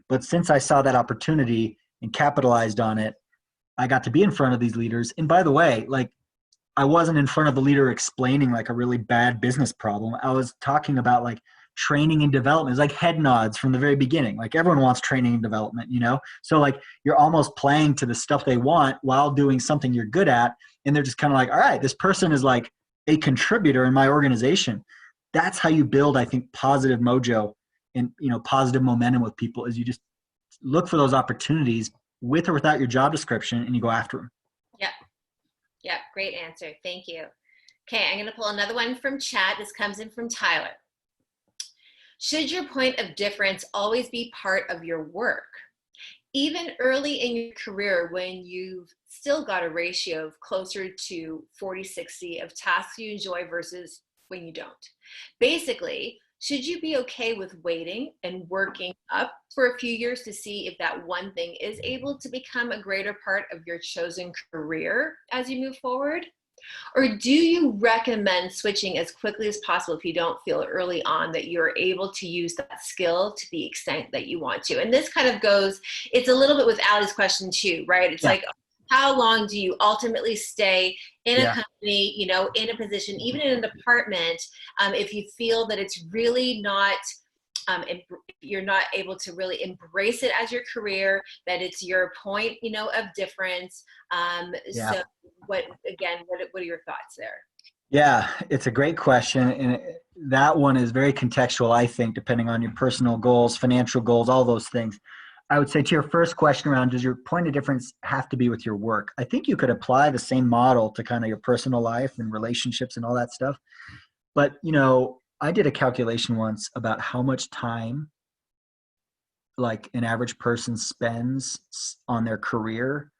But since I saw that opportunity and capitalized on it, I got to be in front of these leaders. And by the way, like I wasn't in front of the leader explaining like a really bad business problem. I was talking about like training and development. It's like head nods from the very beginning. Like everyone wants training and development, you know? So like you're almost playing to the stuff they want while doing something you're good at. And they're just kind of like, all right, this person is like a contributor in my organization. That's how you build, I think, positive mojo and, you know, positive momentum with people, is you just look for those opportunities with or without your job description and you go after them. Yep. Yep. Great answer. Thank you. Okay. I'm going to pull another one from chat. This comes in from Tyler. Should your point of difference always be part of your work? Even early in your career, when you've still got a ratio of closer to 40-60 of tasks you enjoy versus when you don't. Basically, should you be okay with waiting and working up for a few years to see if that one thing is able to become a greater part of your chosen career as you move forward? Or do you recommend switching as quickly as possible if you don't feel early on that you're able to use that skill to the extent that you want to? And this kind of goes, it's a little bit with Allie's question too, right? It's like, how long do you ultimately stay in a company, you know, in a position, even in a department, if you feel that it's really not, you're not able to really embrace it as your career, that it's your point, you know, of difference. So what are your thoughts there? Yeah, it's a great question. And that one is very contextual, I think, depending on your personal goals, financial goals, all those things. I would say to your first question around, does your point of difference have to be with your work? I think you could apply the same model to kind of your personal life and relationships and all that stuff. But, you know, I did a calculation once about how much time like an average person spends on their career.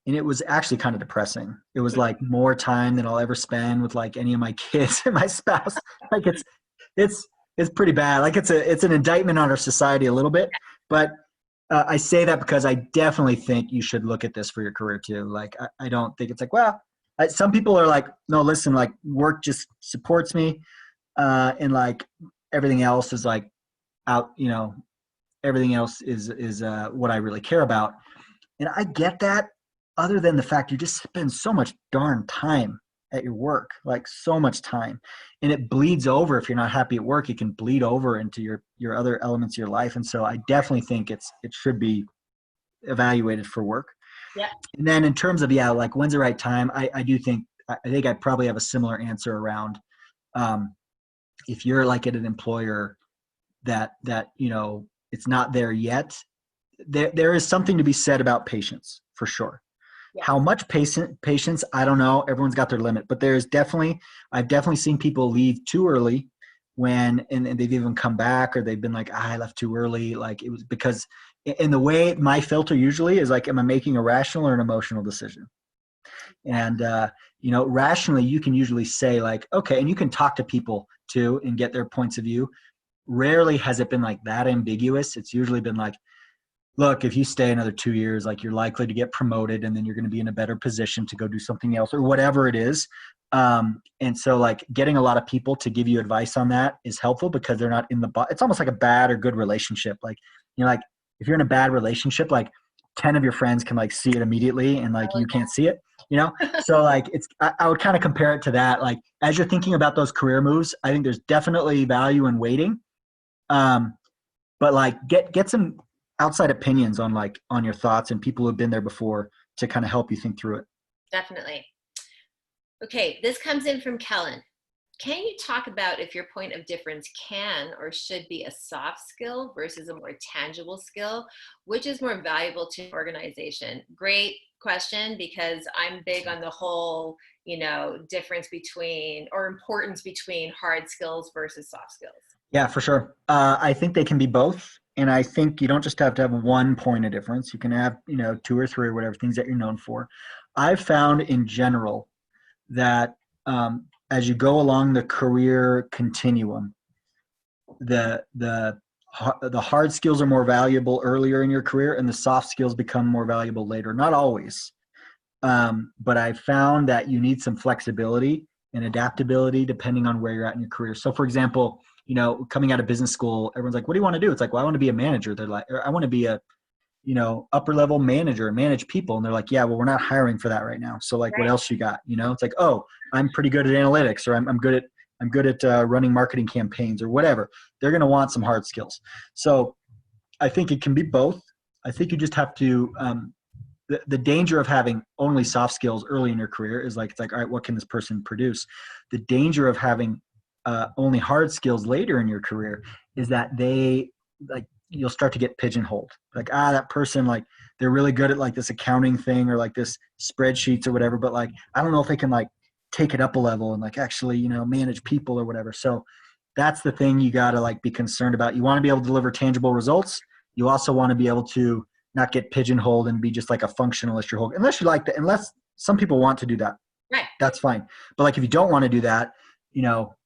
And it was actually kind of depressing. It was like more time than I'll ever spend with like any of my kids and my spouse. Like it's pretty bad. Like it's an indictment on our society a little bit, but I say that because I definitely think you should look at this for your career too. Like, I don't think it's like, well, some people are like, no, listen, like work just supports me. And like everything else is like out, you know, everything else is what I really care about. And I get that, other than the fact you just spend so much darn time at your work, like so much time, and it bleeds over. If you're not happy at work, it can bleed over into your other elements of your life. And so I definitely think it should be evaluated for work. Yeah. And then in terms of, like when's the right time, I think I probably have a similar answer around, if you're like at an employer that, you know, it's not there yet, there is something to be said about patience for sure. Yeah. How much patience, I don't know. Everyone's got their limit, but I've definitely seen people leave too early and they've even come back, or they've been like, I left too early. Like it was because in the way my filter usually is like, am I making a rational or an emotional decision? And, you know, rationally, you can usually say like, okay, and you can talk to people too and get their points of view. Rarely has it been like that ambiguous. It's usually been like, look, if you stay another 2 years, like you're likely to get promoted and then you're going to be in a better position to go do something else or whatever it is. And so like getting a lot of people to give you advice on that is helpful because they're not in it's almost like a bad or good relationship. Like, you know, like if you're in a bad relationship, like 10 of your friends can like see it immediately and like you can't see it, you know? So like I would kind of compare it to that. Like as you're thinking about those career moves, I think there's definitely value in waiting. But like get some outside opinions on your thoughts and people who've been there before to kind of help you think through it. Definitely. Okay, this comes in from Kellen. Can you talk about if your point of difference can or should be a soft skill versus a more tangible skill? Which is more valuable to an organization? Great question, because I'm big on the whole, you know, difference between or importance between hard skills versus soft skills. Yeah, for sure. I think they can be both. And I think you don't just have to have one point of difference. You can have, you know, 2 or 3 or whatever things that you're known for. I've found in general that as you go along the career continuum, the hard skills are more valuable earlier in your career and the soft skills become more valuable later. Not always. But I found that you need some flexibility and adaptability depending on where you're at in your career. So for example, you know, coming out of business school, everyone's like, what do you want to do? It's like, well, I want to be a manager. They're like, I want to be a, you know, upper level manager and manage people. And they're like, yeah, well, we're not hiring for that right now. So like, What else you got? You know, it's like, oh, I'm pretty good at analytics, or I'm good at I'm good at running marketing campaigns or whatever. They're going to want some hard skills. So I think it can be both. I think you just have to, the danger of having only soft skills early in your career is like, it's like, all right, what can this person produce? The danger of having only hard skills later in your career is that they like, you'll start to get pigeonholed. Like, that person, like, they're really good at like this accounting thing or like this spreadsheets or whatever, but like, I don't know if they can like take it up a level and like actually, manage people or whatever. So that's the thing you got to like be concerned about. You want to be able to deliver tangible results. You also want to be able to not get pigeonholed and be just like a functionalist your whole, unless you like that, unless some people want to do that. Right. That's fine. But like, if you don't want to do that,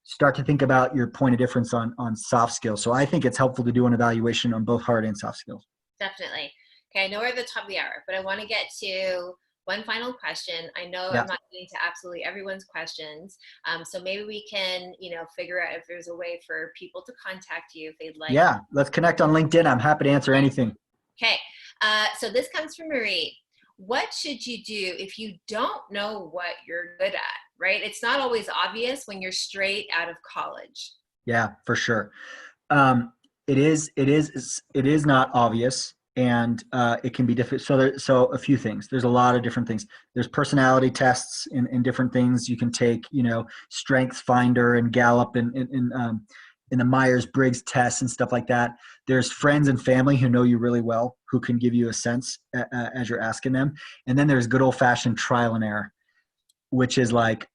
start to think about your point of difference on soft skills. So I think it's helpful to do an evaluation on both hard and soft skills. Definitely. Okay, I know we're at the top of the hour, but I want to get to one final question. I know Yeah. I'm not getting to absolutely everyone's questions. So maybe we can, figure out if there's a way for people to contact you if they'd like. Yeah. Let's connect on LinkedIn. I'm happy to answer anything. Okay. So this comes from Marie. What should you do if you don't know what you're good at, right? It's not always obvious when you're straight out of college. Yeah, for sure. It is not obvious, and it can be different. So a few things. There's a lot of different things. There's personality tests and different things you can take. Strengths Finder and Gallup and in the Myers-Briggs test and stuff like that. There's friends and family who know you really well, who can give you a sense as you're asking them. And then there's good old-fashioned trial and error, which is like,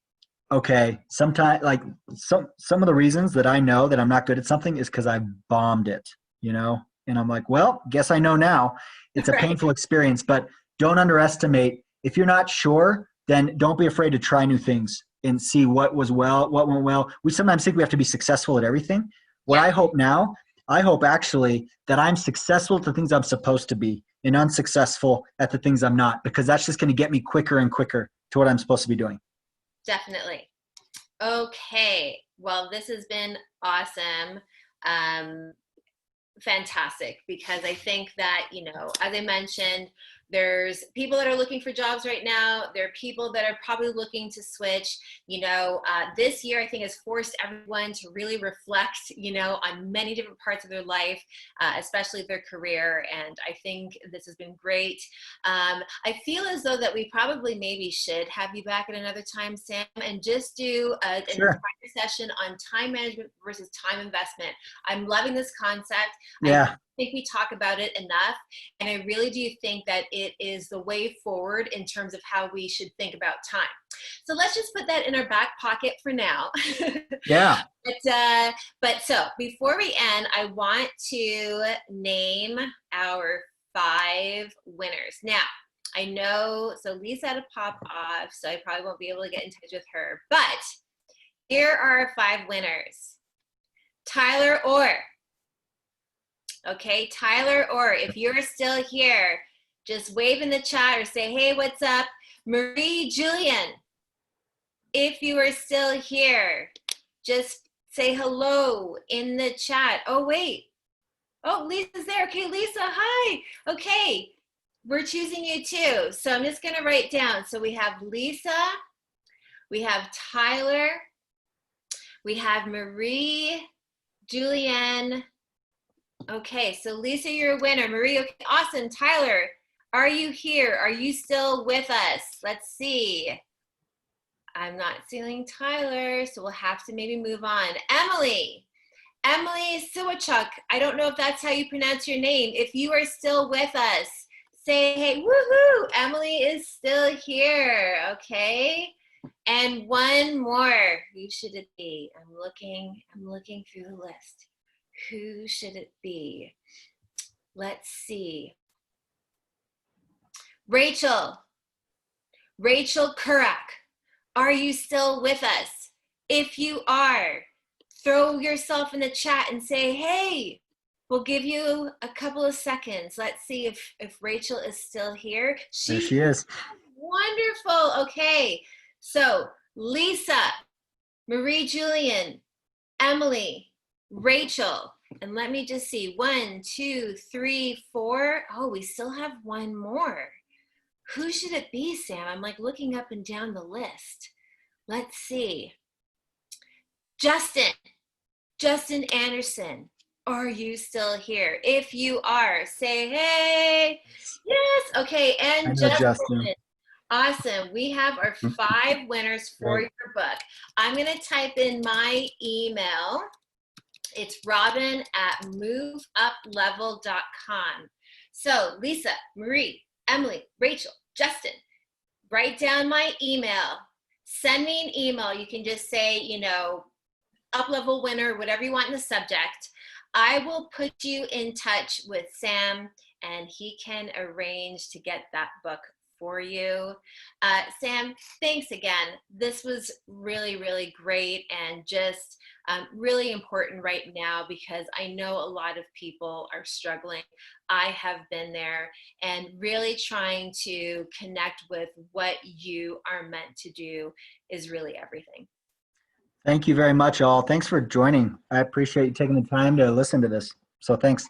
okay, sometimes like some of the reasons that I know that I'm not good at something is because I bombed it, and I'm like, well, guess I know now. It's a painful experience, but don't underestimate. If you're not sure, then don't be afraid to try new things and see what went well. We sometimes think we have to be successful at everything. What I hope now, I hope actually that I'm successful at the things I'm supposed to be and unsuccessful at the things I'm not, because that's just going to get me quicker and quicker to what I'm supposed to be doing. Definitely. Okay. Well, this has been awesome. Fantastic, because I think that, as I mentioned, there's people that are looking for jobs right now. There are people that are probably looking to switch. This year, I think, has forced everyone to really reflect, on many different parts of their life, especially their career. And I think this has been great. I feel as though that we probably maybe should have you back at another time, Sam, and just do an entire session on time management versus time investment. I'm loving this concept. Yeah. I think we talk about it enough, and I really do think that it is the way forward in terms of how we should think about time. So let's just put that in our back pocket for now. Yeah. But so before we end, I want to name our 5 winners. Now, I know, so Lisa had to pop off, so I probably won't be able to get in touch with her, but here are our 5 winners. Tyler Orr. Okay, Tyler Orr, if you're still here, just wave in the chat or say, hey, what's up? Marie Julian, if you are still here, just say hello in the chat. Oh, wait. Oh, Lisa's there. Okay, Lisa, hi. Okay, we're choosing you too. So I'm just going to write down. So we have Lisa, we have Tyler, we have Marie, Julianne. Okay, so Lisa, you're a winner. Marie, okay, awesome. Tyler, are you here? Are you still with us? Let's see. I'm not seeing Tyler, so we'll have to maybe move on. Emily Siwachuk, I don't know if that's how you pronounce your name. If you are still with us, say, hey, woohoo, Emily is still here, okay? And one more. Who should it be? I'm looking through the list. Who should it be? Let's see. Rachel Kurak, are you still with us? If you are, throw yourself in the chat and say, hey, we'll give you a couple of seconds. Let's see if Rachel is still here. There she is. Wonderful. Okay. So Lisa, Marie Julian, Emily, Rachel, and let me just see. 1, 2, 3, 4. Oh, we still have one more. Who should it be, Sam? I'm like looking up and down the list. Let's see. Justin Anderson, are you still here? If you are, say hey. Yes. Okay. I And know Justin. Justin. Awesome. We have our 5 winners for Great. your book. I'm going to type in my email. It's robin@moveuplevel.com. So Lisa, Marie, Emily, Rachel, Justin, write down my email. Send me an email. You can just say, up level winner, whatever you want in the subject. I will put you in touch with Sam and he can arrange to get that book for you. Sam, thanks again. This was really, really great and just really important right now because I know a lot of people are struggling. I have been there and really trying to connect with what you are meant to do is really everything. Thank you very much, all. Thanks for joining. I appreciate you taking the time to listen to this. So thanks.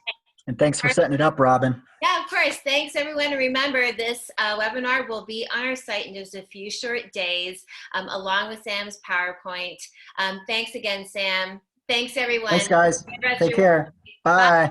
And thanks for setting it up, Robin. Yeah, of course. Thanks, everyone. And remember, this webinar will be on our site in just a few short days, along with Sam's PowerPoint. Thanks again, Sam. Thanks, everyone. Thanks, guys. Take care. Bye. Bye.